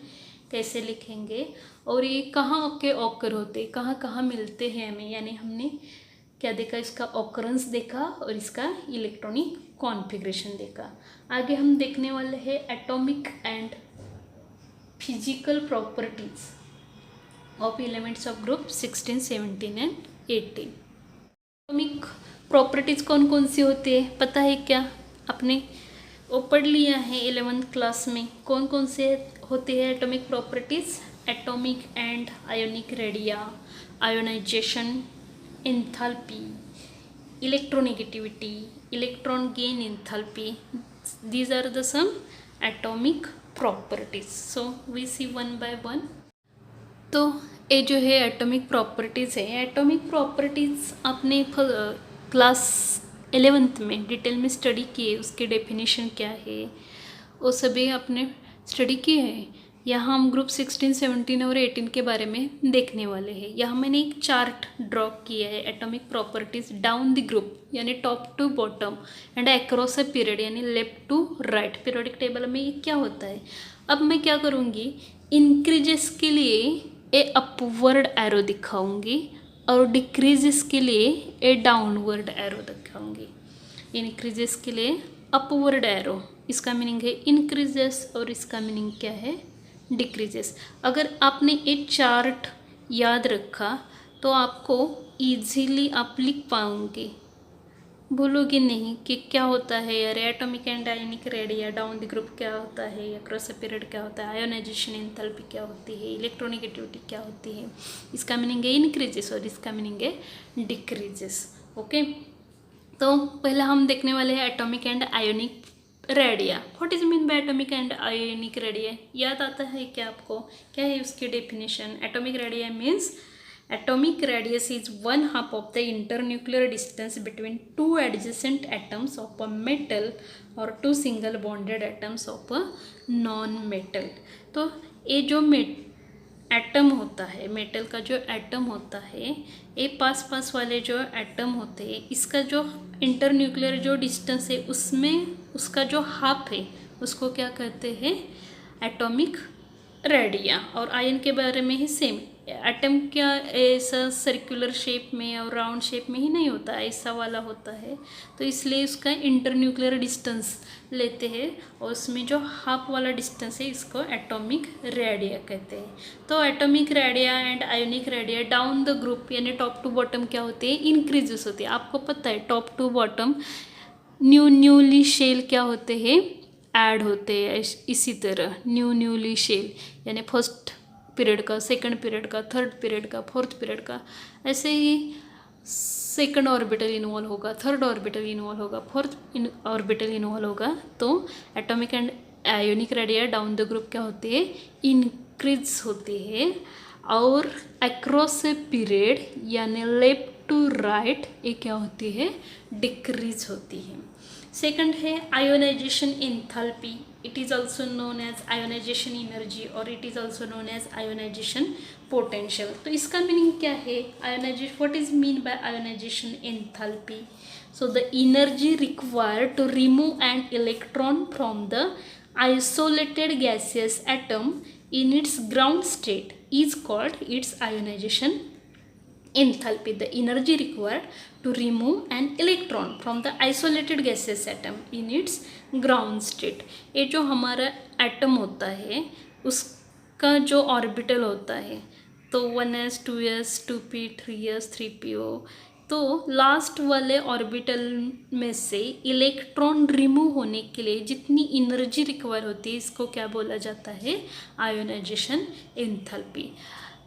कैसे लिखेंगे, और ये कहाँ के ऑकर होते हैं, कहाँ कहाँ मिलते हैं हमें, यानी हमने क्या देखा? इसका ऑकरेंस देखा और इसका इलेक्ट्रॉनिक कॉन्फ़िगरेशन देखा। आगे हम देखने वाले हैं atomic and physical properties of elements of group 16, 17 and 18। Atomic properties कौन कौन सी होती है पता है क्या? आपने वो पढ़ लिया है 11th क्लास में। कौन कौन से होते हैं atomic properties? Atomic and ionic radii, ionization, enthalpy, electronegativity, electron gain enthalpy. These are the some atomic properties. So we see one by one. तो ये जो है एटॉमिक प्रॉपर्टीज़ है, एटॉमिक प्रॉपर्टीज़ आपने क्लास 11th में डिटेल में study किए, उसके डेफिनेशन क्या है वो सभी आपने स्टडी किए हैं। यहाँ हम ग्रुप 16, 17 और 18 के बारे में देखने वाले हैं। यहाँ मैंने एक चार्ट ड्रॉ किया है atomic properties down the group, यानी top to bottom and across a period, यानी left to right periodic table में ये क्या होता है। अब मैं क्या करूँगी? इंक्रीजेस के लिए ए अपवर्ड एरो दिखाऊंगी और डिक्रीजेस के लिए ए डाउनवर्ड एरो दिखाऊंगी। इंक्रीजेस के लिए अपवर्ड एरो, इसका मीनिंग है इंक्रीजेस, और इसका मीनिंग क्या है? डिक्रीजेस। अगर आपने एक चार्ट याद रखा तो आपको इजीली आप लिख पाओगे, भूलोगे नहीं कि क्या होता है यार। Atomic and ionic radii, down the group क्या होता है, अक्रॉस अ पीरियड क्या होता है, आयोनाइजेशन एंथैल्पी क्या होती है, इलेक्ट्रोनेगेटिविटी क्या होती है। इसका मीनिंग है इंक्रीजेस और इसका मीनिंग है डिक्रीजेस। ओके, तो पहला हम देखने वाले हैं atomic and ionic radii. What is mean by atomic and ionic radii? याद आता है क्या आपको? क्या है उसकी definition? Atomic radii means atomic radius is 1/2 of the internuclear distance between two adjacent atoms of a metal or two single bonded atoms of a non-metal। तो ये जो एटम होता है, मेटल का जो एटम होता है, ये पास पास वाले जो एटम होते हैं, इसका जो इंटरन्यूक्लियर जो डिस्टेंस है उसमें उसका जो हाफ है उसको क्या कहते हैं? Atomic radio. और आयन के बारे में ही सेम, एटम क्या ऐसा सर्कुलर शेप में और राउंड शेप में ही नहीं होता, ऐसा वाला होता है, तो इसलिए उसका इंटरन्यूक्लियर डिस्टेंस लेते हैं और उसमें जो हाफ वाला डिस्टेंस है इसको एटॉमिक रेडिया कहते हैं। तो atomic radii and ionic radii down the group यानी टॉप टू बॉटम क्या होते हैं, इंक्रीजेस होती है। आपको पता है top to bottom newly shell क्या होते हैं, ऐड होते हैं। इसी तरह न्यूली शेल यानी फर्स्ट पीरियड का, सेकंड पीरियड का, थर्ड पीरियड का, फोर्थ पीरियड का, ऐसे ही सेकंड ऑर्बिटल इन्वॉल्व होगा, थर्ड ऑर्बिटल इन्वॉल्व होगा, फोर्थ ऑर्बिटल इन्वॉल्व होगा। तो atomic and ionic radii down the group क्या होते हैं, इंक्रीज होते हैं। और अक्रॉस ए पीरियड यानी लेफ्ट टू राइट ये क्या होती है, डिक्रीज होती है। सेकंड है ionization enthalpy, it is also known as ionization energy और it is also known as ionization potential. तो इसका मीनिंग क्या है, ionization, what is mean by ionization enthalpy? So the energy required to remove an electron from the isolated gaseous atom in its ground state is called its ionization enthalpy. The energy required to remove an electron from the isolated gaseous atom in its ground state, ये जो हमारा atom होता है उसका जो orbital होता है, तो 1s 2s 2p 3s 3po, तो लास्ट वाले ऑर्बिटल में से इलेक्ट्रॉन रिमूव होने के लिए जितनी एनर्जी रिक्वायर होती है इसको क्या बोला जाता है, ionization enthalpy.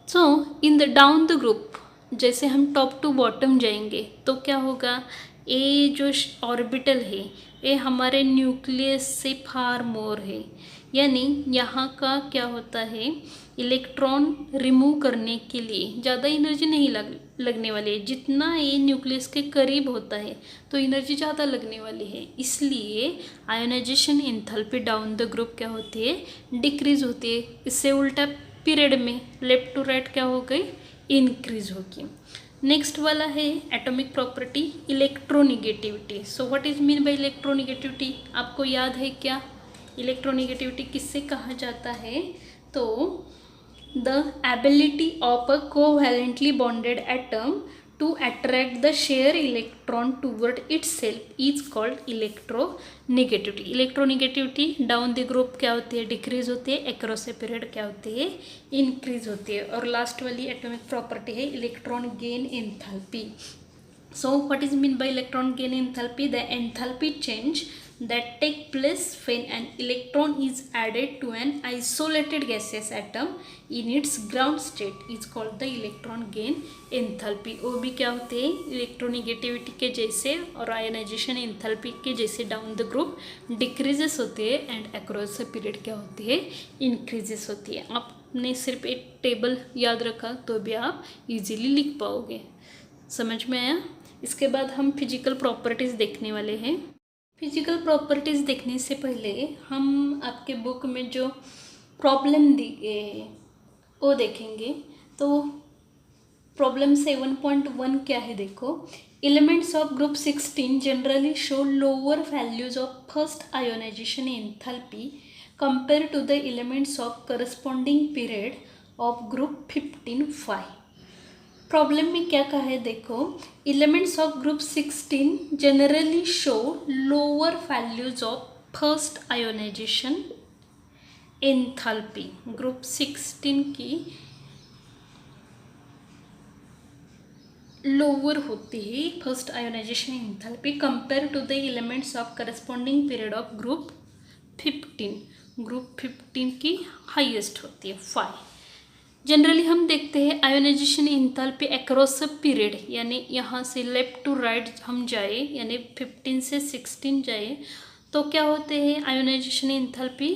So in the down the group जैसे हम टॉप टू बॉटम जाएंगे तो क्या होगा, ये जो ऑर्बिटल है ये हमारे न्यूक्लियस से फार मोर है, यानी यहाँ का क्या होता है, इलेक्ट्रॉन रिमूव करने के लिए ज़्यादा एनर्जी नहीं लगने वाली है। जितना ये न्यूक्लियस के करीब होता है तो एनर्जी ज़्यादा लगने वाली है, इसलिए ionisation enthalpy down the group क्या होती है, डिक्रीज होती है। इससे उल्टा पीरियड में लेफ्ट टू राइट क्या हो गई, इंक्रीज होगी। नेक्स्ट वाला है atomic property electronegativity. So what is mean bye electronegativity, आपको याद है क्या, इलेक्ट्रोनिगेटिविटी किससे कहा जाता है, तो the ability of a covalently bonded atom to attract the share electron toward itself is called electronegativity. Electronegativity down the group क्या होती है, डिक्रीज होती है, अक्रॉस ए पीरियड क्या होती है, इंक्रीज होती है। और लास्ट वाली एटॉमिक प्रॉपर्टी है electron gain enthalpy. So what is mean by electron gain enthalpy? The enthalpy change that take place when an electron is added to an isolated gaseous atom in its ground state is called the electron gain enthalpy। वो भी क्या होते हैं, electronegativity के जैसे और ionisation enthalpy के जैसे डाउन द ग्रुप डिक्रीजेस होते हैं एंड अक्रॉस द पीरियड क्या होती है, इंक्रीजेस होती है। आपने सिर्फ एक टेबल याद रखा तो भी आप इजीली लिख पाओगे, समझ में आया। इसके बाद हम फिजिकल प्रॉपर्टीज़ देखने वाले हैं। फिजिकल प्रॉपर्टीज़ देखने से पहले हम आपके बुक में जो प्रॉब्लम दी गए हैं वो देखेंगे। तो प्रॉब्लम 7.1 क्या है, देखो, elements of group 16 generally show lower values of first ionization enthalpy compare to the elements of corresponding period of group 15 problem में क्या कहा है, देखो, elements of group 16 generally show lower values of first ionization enthalpy. Group 16 की lower होती है first ionization enthalpy compare to the elements of corresponding period of group 15। Group 15 की highest होती है 5। जनरली हम देखते हैं ionisation enthalpy across a period, यानी यहाँ से लेफ्ट टू राइट हम जाए यानी 15 से 16 जाए तो क्या होते हैं, आयोनाइजेशन एंथैल्पी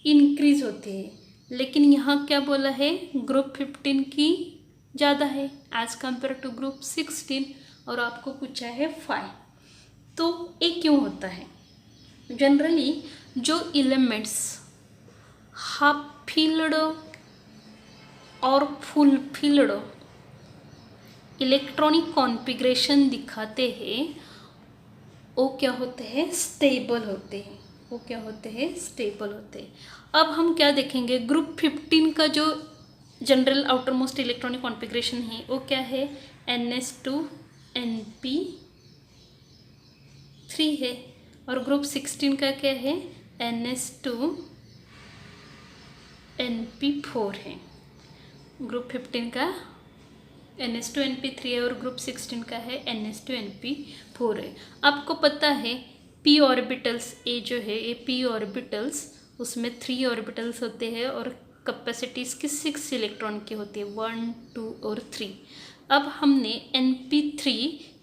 इंक्रीज होती है। लेकिन यहाँ क्या बोला है, ग्रुप 15 की ज़्यादा है एज़ कम्पेयर टू ग्रुप 16 और आपको पूछा है 5। तो ये क्यों होता है, जनरली जो एलिमेंट्स हाफ फिल्ड और फुलफिल्ड इलेक्ट्रॉनिक कॉन्फ़िगरेशन दिखाते हैं वो क्या होते हैं, स्टेबल होते हैं। वो क्या होते हैं, स्टेबल होते हैं। अब हम क्या देखेंगे, ग्रुप 15 का जो general outer most electronic configuration है वो क्या है, NS2 NP3 है। और ग्रुप 16 का क्या है, NS2 NP4 है। ग्रुप 15 का NS2 NP3 है और ग्रुप 16 का है NS2 NP4 है। आपको पता है p ऑर्बिटल्स, ये जो है ये p ऑर्बिटल्स, उसमें 3 ऑर्बिटल्स होते हैं और कैपेसिटी इसकी 6 इलेक्ट्रॉन की होती है, 1 2 और 3। अब हमने NP3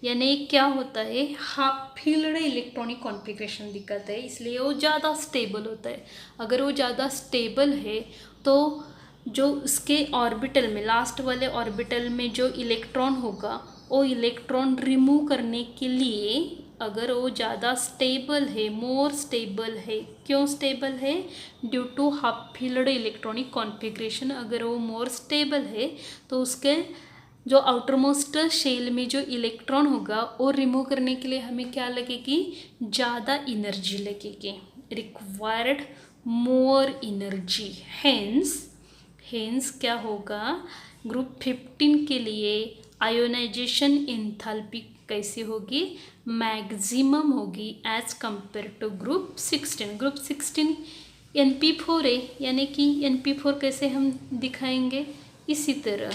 यानी क्या होता है, हाफ फील्ड इलेक्ट्रॉनिक कॉन्फ़िगरेशन दिखाता है, इसलिए वो ज़्यादा स्टेबल होता है। अगर वो ज़्यादा स्टेबल है तो जो उसके ऑर्बिटल में, लास्ट वाले ऑर्बिटल में जो इलेक्ट्रॉन होगा वो इलेक्ट्रॉन रिमूव करने के लिए, अगर वो ज़्यादा स्टेबल है, मोर स्टेबल है, क्यों स्टेबल है, due to half filled electronic configuration. अगर वो मोर स्टेबल है तो उसके जो आउटर मोस्ट शेल में जो इलेक्ट्रॉन होगा वो रिमूव करने के लिए हमें क्या लगेगी, ज़्यादा एनर्जी लगेगी, रिक्वायर्ड मोर एनर्जी। हेंस क्या होगा, ग्रुप 15 के लिए आयोनाइजेशन एंथैल्पी कैसी होगी, मैक्सिमम होगी as compare to group 16। Group 16 NP4 है, यानी कि NP4 कैसे हम दिखाएंगे, इसी तरह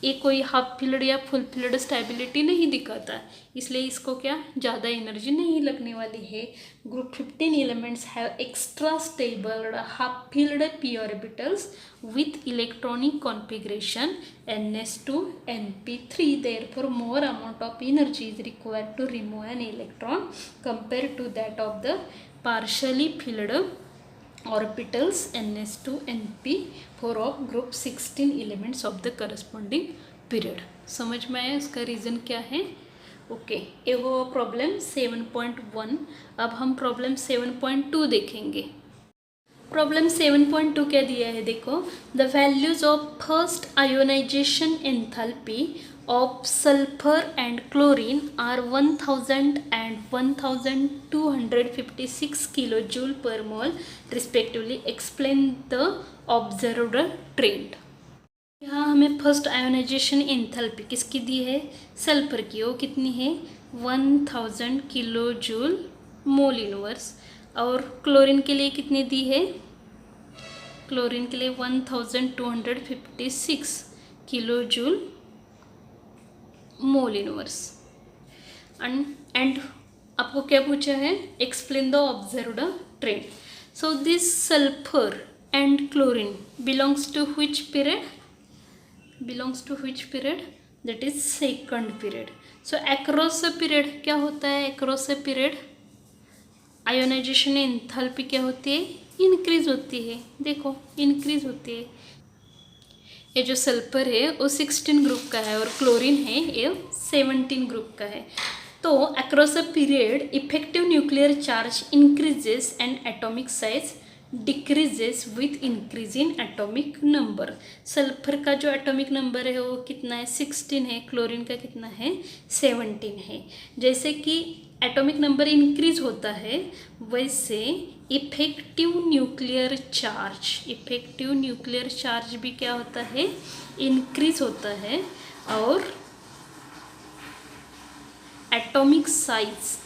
ये कोई हाफ फील्ड या फुल फील्ड स्टेबिलिटी नहीं दिखाता, इसलिए इसको क्या ज़्यादा एनर्जी नहीं लगने वाली है। Group 15 elements have extra stable half field p orbitals with electronic configuration NS2 NP3, therefore more amount of energy is required to remove an electron compared to that of the partially filled orbitals NS2 NP4 of group 16 elements of the corresponding period। समझ में आया उसका reason क्या है। Okay, ये वो problem 7.1। अब हम प्रॉब्लम 7.2 देखेंगे। प्रॉब्लम 7.2 क्या दिया है, देखो, the values of first ionization enthalpy of sulfur and chlorine are 1000 and 1256 kilojoule per mole respectively. Explain the observed trend। यहाँ हमें फर्स्ट आयोनाइजेशन एंथैल्पी किसकी दी है, सल्फर की, वो कितनी है 1000 किलो जूल मोल इनवर्स। और क्लोरीन के लिए कितनी दी है, क्लोरीन के लिए 1256 kilojoule mole inverse. And आपको क्या पूछा है, explain the observed trend. So this sulphur and chlorine belongs to which period, belongs to which period, that is second period. So across a period क्या होता है, across a period ionization enthalpy क्या होती है, इंक्रीज होती है। देखो increase होती है। ये जो सल्फर है वो 16 ग्रुप का है और क्लोरीन है ये 17 ग्रुप का है। तो across a period effective nuclear charge increases and atomic size decreases with increase in atomic number. Sulphur का जो एटॉमिक नंबर है वो कितना है, 16 है, क्लोरीन का कितना है, 17 है। जैसे कि एटॉमिक नंबर इंक्रीज होता है वैसे इफेक्टिव न्यूक्लियर चार्ज भी क्या होता है, इंक्रीज होता है। और एटॉमिक साइज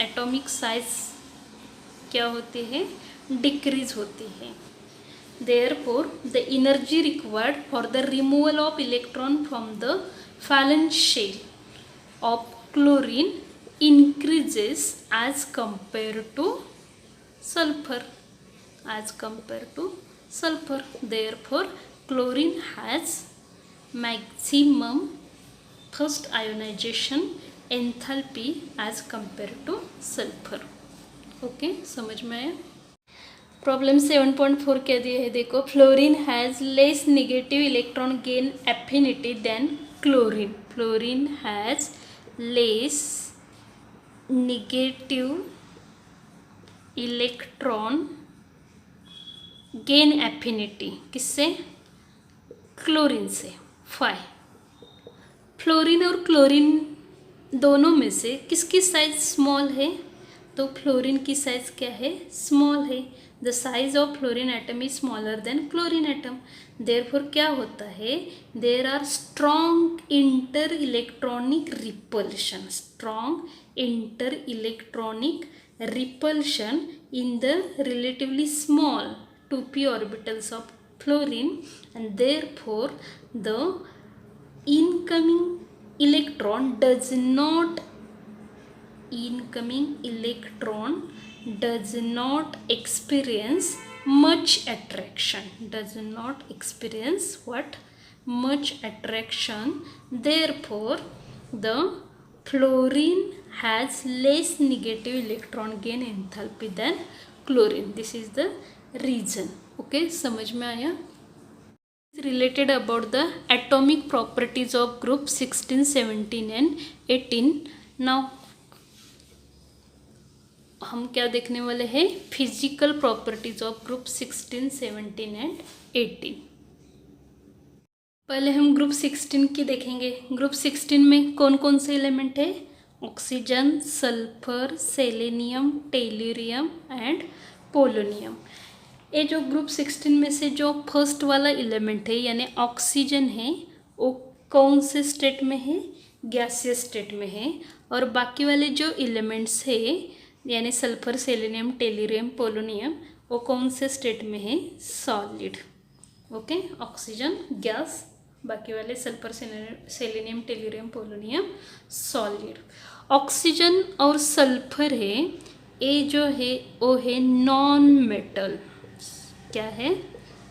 क्या होती है, डिक्रीज होती है। Therefore, the energy required for the removal of electron from the valence shell of chlorine increases as compared to sulfur. Therefore, chlorine has maximum first ionization enthalpy as compared to sulfur। Okay, समझ में आया। Problem 7.4 क्या दिया है, देखो, fluorine has less negative electron gain affinity than chlorine. Fluorine has less negative electron gain affinity किससे, chlorine से। 5 fluorine और क्लोरीन दोनों में से किसकी साइज स्मॉल है, तो फ्लोरीन की साइज क्या है, स्मॉल है। The size of fluorine atom is smaller than chlorine atom. Therefore क्या होता है, there are strong inter electronic repulsion, strong inter electronic repulsion in the relatively small 2p orbitals of fluorine, and therefore the incoming electron does not experience much attraction, does not experience what, much attraction. Therefore the fluorine has less negative electron gain enthalpy than chlorine. This is the reason. Okay, समझ में आया? Related about the atomic properties of group 16, 17 and 18. Now हम क्या देखने वाले हैं, physical properties of group 16, 17 and 18. पहले हम ग्रुप 16 की देखेंगे. ग्रुप 16 में कौन कौन से एलिमेंट है, oxygen, sulphur, selenium, tellurium and polonium. ये जो ग्रुप 16 में से जो फर्स्ट वाला एलिमेंट है यानी ऑक्सीजन है, वो कौन से स्टेट में है, गैसियस स्टेट में है. और बाकी वाले जो एलिमेंट्स है यानी सल्फर, सेलेनियम, टेल्यूरियम, पोलोनियम, वो कौन से स्टेट में है, सॉलिड. ओके, ऑक्सीजन गैस, बाकी वाले sulphur, selenium, tellurium, polonium solid. Oxygen और सल्फर है, ये जो है वो है नॉन मेटल. क्या है,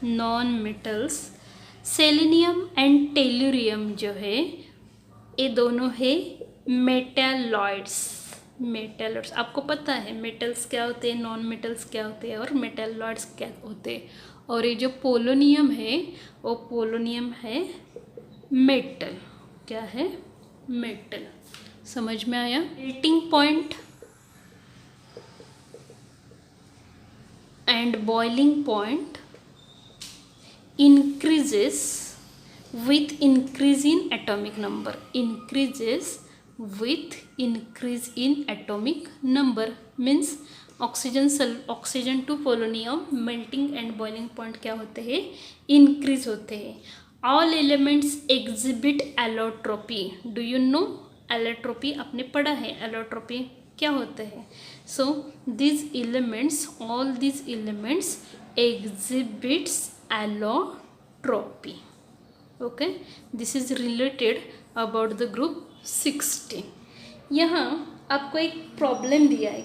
non metals. Selenium and tellurium जो है ये दोनों है मेटैलॉइड्स. मेटैलॉइड्स आपको पता है मेटल्स क्या होते हैं, नॉन मेटल्स क्या होते हैं और मेटैलॉइड्स क्या होते हैं. और ये जो पोलोनियम है वो पोलोनियम है मेटल. क्या है, मेटल. समझ में आया. Melting point and boiling point increases with increase in atomic number, increases with increase in atomic number. means oxygen to polonium melting and boiling point क्या होते हैं, इंक्रीज होते हैं. All elements exhibit allotropy. Do you know allotropy, आपने पढ़ा है allotropy क्या होता है. So this elements, all this elements exhibits allotropy. Okay, this is related about the group 16. यहाँ आपको एक प्रॉब्लम दिया है.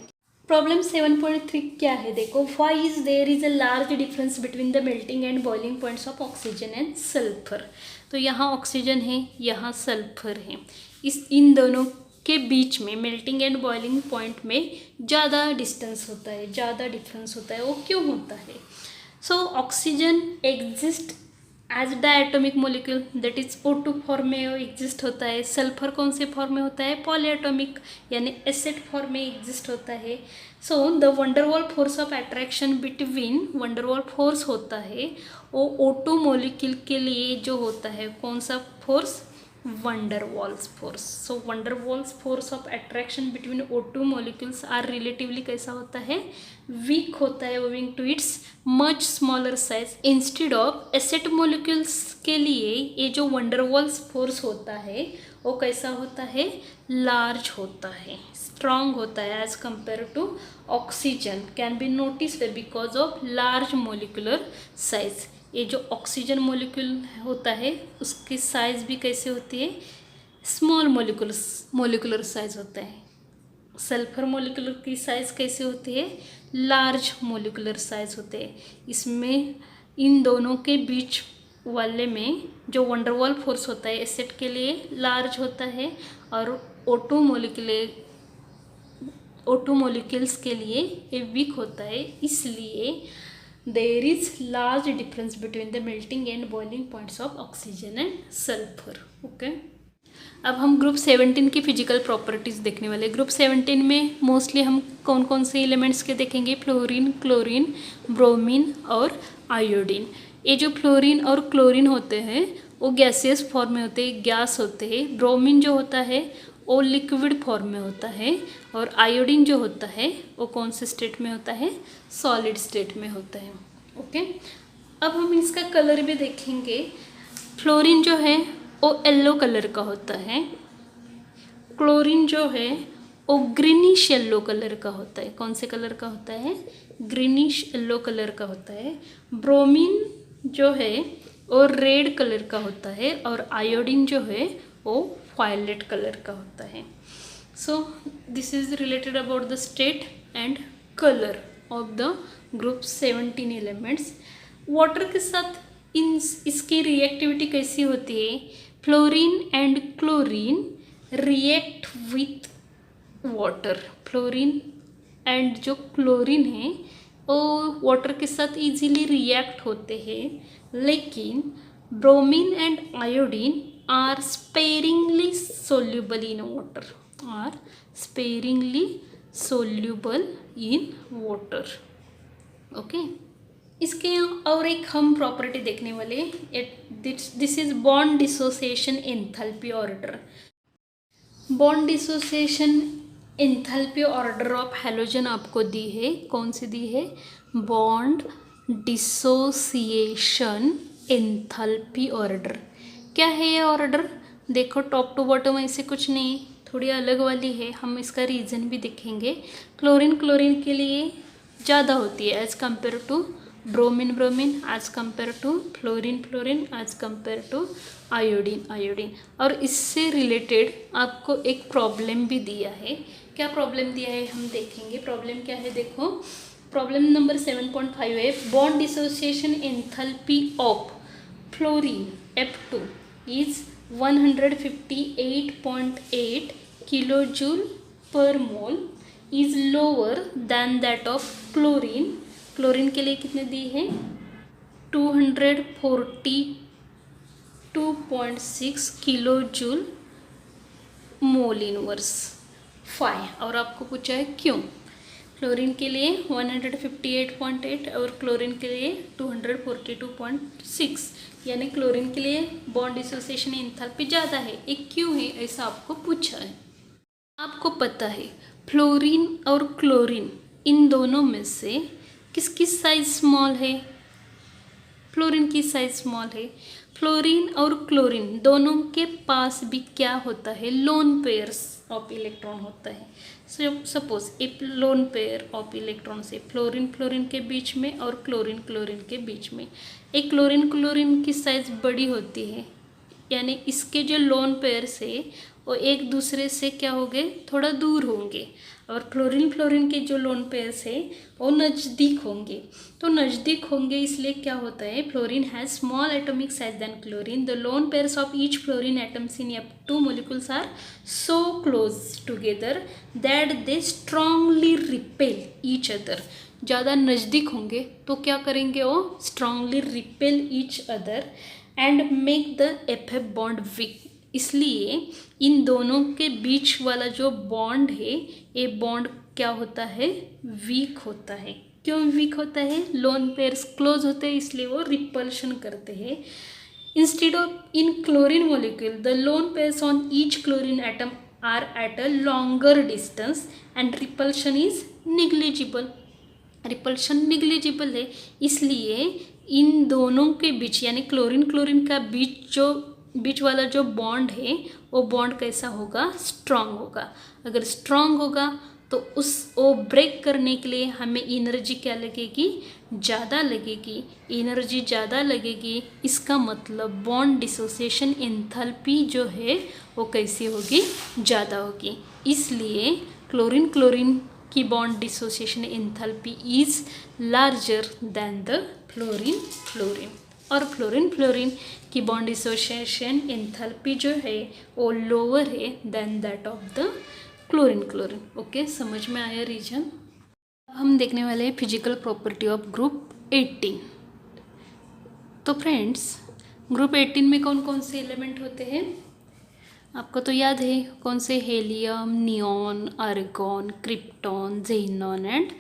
प्रॉब्लम 7.3 क्या है, देखो. Why is there is a large difference between the melting and boiling points of oxygen and sulphur. तो यहाँ ऑक्सीजन है, यहाँ सल्फर है. इन दोनों के बीच में मेल्टिंग एंड बॉइलिंग पॉइंट में ज़्यादा डिस्टेंस होता है, ज़्यादा डिफरेंस होता है. वो क्यों होता है. So oxygen exist as diatomic molecule, that is O2 form में एग्जिस्ट होता है. सल्फर कौन से फॉर्म में होता है, पॉलीएटॉमिक यानी एसिड फॉर्म में एग्जिस्ट होता है. So the van der Waals force of attraction between, van der Waals force होता है वो O2 मोलिक्यूल के लिए जो होता है, कौन सा force, van der Waals force. So van der Waals force of attraction between O2 molecules are relatively कैसा होता है, वीक होता है, owing to its much smaller size. Instead of acid molecules के लिए ये जो वंडरवॉल्स फोर्स होता है वो कैसा होता है, लार्ज होता है, स्ट्रॉन्ग होता है as compare to oxygen. Can be noticed because of large molecular size. ये जो ऑक्सीजन मोलिक्यूल होता है उसकी साइज भी कैसे होती है, स्मॉल मोलिकुलर साइज होता है. सल्फर मोलिकुलर की साइज कैसे होती है, लार्ज मोलिकुलर साइज होते हैं. इसमें इन दोनों के बीच वाले में जो वंडरवॉल फोर्स होता है एसिड के लिए लार्ज होता है और O2 मोलिक्यूल्स के लिए ये वीक होता है. इसलिए there is large difference between the melting and boiling points of oxygen and sulfur. Okay, अब हम ग्रुप 17 की फिजिकल प्रॉपर्टीज़ देखने वाले. ग्रुप 17 में मोस्टली हम कौन कौन से एलिमेंट्स के देखेंगे, फ्लोरीन, क्लोरीन, ब्रोमीन और आयोडीन. ये जो फ्लोरीन और क्लोरीन होते हैं वो गैसियस फॉर्म में होते हैं, गैस होते हैं. ब्रोमीन जो होता है वो लिक्विड फॉर्म में होता है और आयोडीन जो होता है वो कौन से स्टेट में होता है, सॉलिड स्टेट में होता है। ओके, अब हम इसका कलर भी देखेंगे। फ्लोरीन जो है वो येलो कलर का होता है, क्लोरीन जो है वो ग्रीनिश येलो कलर का होता है। कौन से कलर का होता है, ग्रीनिश येलो कलर का होता है। ब्रोमीन जो है वो रेड कलर का होता है और आयोडीन जो है वो वायलेट कलर का होता है। So this is related about the state and colour of the group 17 elements. Water के साथ इसकी रिएक्टिविटी कैसी होती है, fluorine and chlorine react with water. Fluorine and जो क्लोरीन है वो वाटर के साथ इजीली रिएक्ट होते हैं, लेकिन bromine and iodine are sparingly soluble in water, are sparingly soluble in water. Okay, इसके और एक हम प्रॉपर्टी देखने वाले, this is bond dissociation enthalpy order. Bond dissociation enthalpy order of halogen आपको दी है, कौन सी दी है, बॉन्ड डिसोसिएशन एंथैल्पी ऑर्डर। क्या है ये ऑर्डर, देखो टॉप टू बॉटम ऐसे कुछ नहीं, थोड़ी अलग वाली है, हम इसका रीज़न भी देखेंगे। क्लोरीन के लिए ज़्यादा होती है as compare to bromine as compare to fluorine as compare to iodine. और इससे रिलेटेड आपको एक प्रॉब्लम भी दिया है। क्या प्रॉब्लम दिया है हम देखेंगे। प्रॉब्लम क्या है, देखो प्रॉब्लम नंबर 7.5 है, bond dissociation enthalpy of fluorine F2 is 158.8 kilojoule per mole is lower than that of chlorine। Chlorine के लिए कितने दी है, 242.6 किलोजूल मोल इनवर्स 5। और आपको पूछा है क्यों, फ्लोरीन के लिए 158.8 और क्लोरीन के लिए 242.6, यानी क्लोरीन के लिए बॉन्ड डिसोसिएशन एंथैल्पी ज़्यादा है। एक क्यों है ऐसा आपको पूछा है। आपको पता है फ्लोरीन और क्लोरीन इन दोनों में से किसकी साइज स्मॉल है, फ्लोरीन की साइज स्मॉल है। फ्लोरीन और क्लोरीन दोनों के पास भी क्या होता है, लोन पेयर्स ऑफ इलेक्ट्रॉन होता है। सपोज एक लोन पेयर ऑफ इलेक्ट्रॉन से फ्लोरीन के बीच में और क्लोरीन के बीच में, एक क्लोरीन की साइज बड़ी होती है, यानी इसके जो लोन पेयर्स है वो एक दूसरे से क्या होंगे, थोड़ा दूर होंगे, और फ्लोरीन के जो लोन पेयर्स है वो नज़दीक होंगे। तो नज़दीक होंगे इसलिए क्या होता है, fluorine has small atomic size than chlorine, the lone pairs of each fluorine atoms in F2 molecules are so close together that they strongly repel each other. ज़्यादा नज़दीक होंगे तो क्या करेंगे, वो strongly repel each other and make the FF bond weak. इसलिए इन दोनों के बीच वाला जो बॉन्ड है ये बॉन्ड क्या होता है, वीक होता है। क्यों वीक होता है, लोन पेयर्स क्लोज होते हैं इसलिए वो रिपल्शन करते हैं। Instead of in chlorine molecule the lone pairs on each chlorine atom are at a longer distance and repulsion is negligible. Repulsion negligible है, इसलिए इन दोनों के बीच यानी क्लोरीन का बीच वाला जो बॉन्ड है वो बॉन्ड कैसा होगा, स्ट्रांग होगा। अगर स्ट्रांग होगा तो वो ब्रेक करने के लिए हमें एनर्जी क्या लगेगी, ज़्यादा लगेगी। एनर्जी ज़्यादा लगेगी, इसका मतलब बॉन्ड डिसोसिएशन एंथैल्पी जो है वो कैसी होगी, ज़्यादा होगी। इसलिए क्लोरीन की bond dissociation enthalpy is larger than the fluorine. और फ्लोरीन की बॉन्ड डिसोसिएशन एंथैल्पी जो है वो लोअर है than that of the chlorine. Okay, समझ में आया रीजन। हम देखने वाले हैं फिजिकल प्रॉपर्टी ऑफ ग्रुप 18। तो फ्रेंड्स, ग्रुप 18 में कौन कौन से एलिमेंट होते हैं, आपको तो याद है कौन से, helium, neon, argon, krypton, xenon and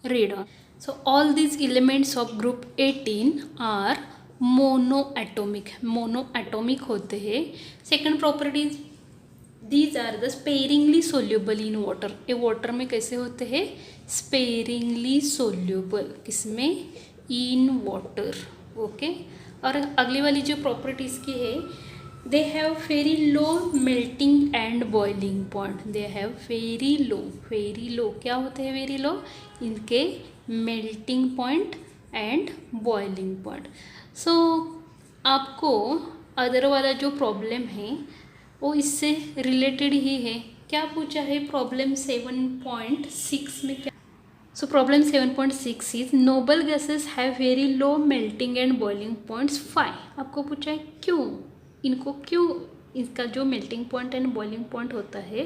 radon. So all these elements of group 18 are monoatomic होते हैं। Second property these are the sparingly soluble in water. ये वाटर में कैसे होते हैं? स्पेरिंगली सोल्यूबल, किसमें? In water. ओके। और अगली वाली जो प्रॉपर्टीज़ की है, they have very low melting and boiling point. They have very low क्या होते हैं वेरी लो? इनके melting point and boiling point. So आपको अदर वाला जो प्रॉब्लम है वो इससे रिलेटेड ही है। क्या पूछा है प्रॉब्लम 7.6 में? क्या? So problem 7.6 is Nobel gases have very low melting and boiling points 5। आपको पूछा है क्यों, इनको क्यों, इसका जो melting point and boiling point होता है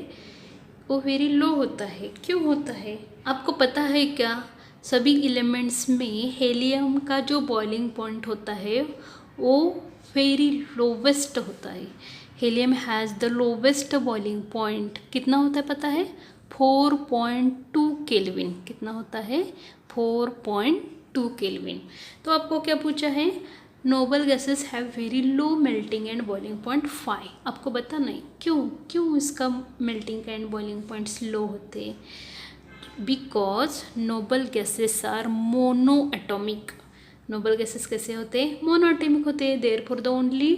वो वेरी लो होता है, क्यों होता है? आपको पता है क्या? सभी एलिमेंट्स में हेलियम का जो बॉइलिंग पॉइंट होता है वो वेरी लोवेस्ट होता है। Helium has the lowest boiling point. कितना होता है पता है? 4.2 केल्विन। कितना होता है? 4.2 केल्विन। तो आपको क्या पूछा है? Noble gases have very low melting and boiling point 5। आपको बता नहीं क्यों इसका melting and boiling points low होते? Because noble gases are monoatomic. Noble gases कैसे होते हैं? मोनो एटॉमिक होते हैं। Therefore the only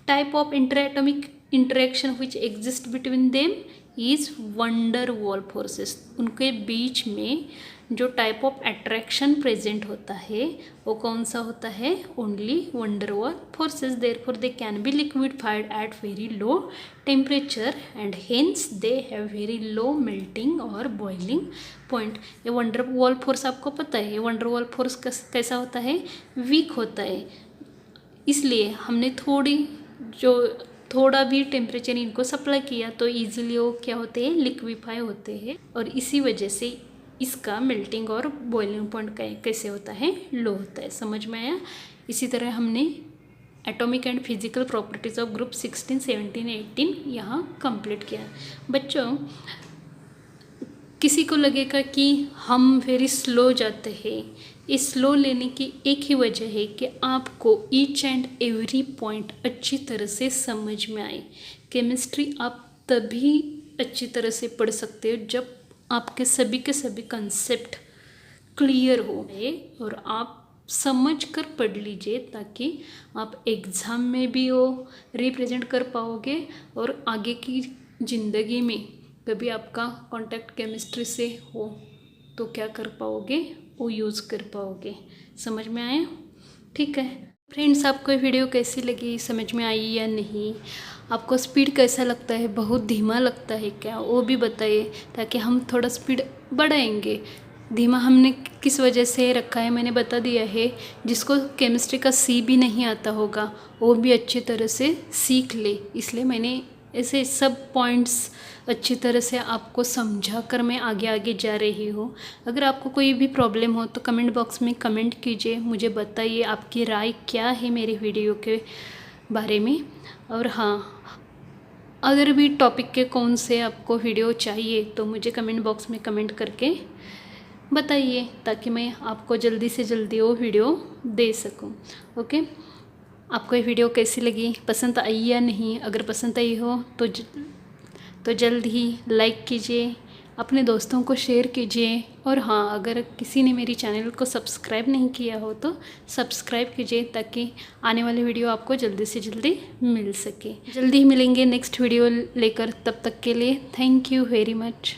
type of interatomic interaction which exist between them is van der Waals forces. उनके बीच में जो टाइप ऑफ अट्रैक्शन प्रेजेंट होता है वो कौन सा होता है? Only van der Waals forces. Therefore they can be liquefied at very low temperature and hence they have very low melting और बॉइलिंग पॉइंट। ये वंडर वॉल फोर्स आपको पता है, ये वंडर वॉल फोर्स कैसा होता है? वीक होता है। इसलिए हमने थोड़ा भी टेम्परेचर इनको सप्लाई किया तो इजीली वो क्या होते हैं? लिक्विफाई होते हैं। और इसी वजह से इसका मेल्टिंग और बॉइलिंग पॉइंट कैसे होता है? लो होता है। समझ में आया? इसी तरह हमने atomic and physical properties of group 16, 17, 18 यहाँ कंप्लीट किया। बच्चों, किसी को लगेगा कि हम वेरी स्लो जाते हैं। इस स्लो लेने की एक ही वजह है कि आपको ईच एंड एवरी पॉइंट अच्छी तरह से समझ में आए। केमिस्ट्री आप तभी अच्छी तरह से पढ़ सकते हो जब आपके सभी के सभी कंसेप्ट क्लियर हो और आप समझ कर पढ़ लीजिए, ताकि आप एग्ज़ाम में भी वो रिप्रेजेंट कर पाओगे और आगे की ज़िंदगी में कभी आपका कांटेक्ट केमिस्ट्री से हो तो क्या कर पाओगे? वो यूज़ कर पाओगे। समझ में आया? ठीक है फ्रेंड्स, आपको ये वीडियो कैसी लगी, समझ में आई या नहीं? आपको स्पीड कैसा लगता है? बहुत धीमा लगता है क्या? वो भी बताइए, ताकि हम थोड़ा स्पीड बढ़ाएंगे। धीमा हमने किस वजह से रखा है मैंने बता दिया है। जिसको केमिस्ट्री का सी भी नहीं आता होगा वो भी अच्छी तरह से सीख ले, इसलिए मैंने ऐसे सब पॉइंट्स अच्छी तरह से आपको समझा कर मैं आगे जा रही हूँ। अगर आपको कोई भी प्रॉब्लम हो तो कमेंट बॉक्स में कमेंट कीजिए, मुझे बताइए आपकी राय क्या है मेरे वीडियो के बारे में। और हाँ, अगर भी टॉपिक के कौन से आपको वीडियो चाहिए तो मुझे कमेंट बॉक्स में कमेंट करके बताइए, ताकि मैं आपको जल्दी से जल्दी वो वीडियो दे सकूं। ओके, आपको ये वीडियो कैसी लगी, पसंद आई या नहीं? अगर पसंद आई हो तो जल्द ही लाइक कीजिए, अपने दोस्तों को शेयर कीजिए। और हाँ, अगर किसी ने मेरी चैनल को सब्सक्राइब नहीं किया हो तो सब्सक्राइब कीजिए, ताकि आने वाली वीडियो आपको जल्दी से जल्दी मिल सके। जल्दी ही मिलेंगे नेक्स्ट वीडियो लेकर, तब तक के लिए थैंक यू वेरी मच।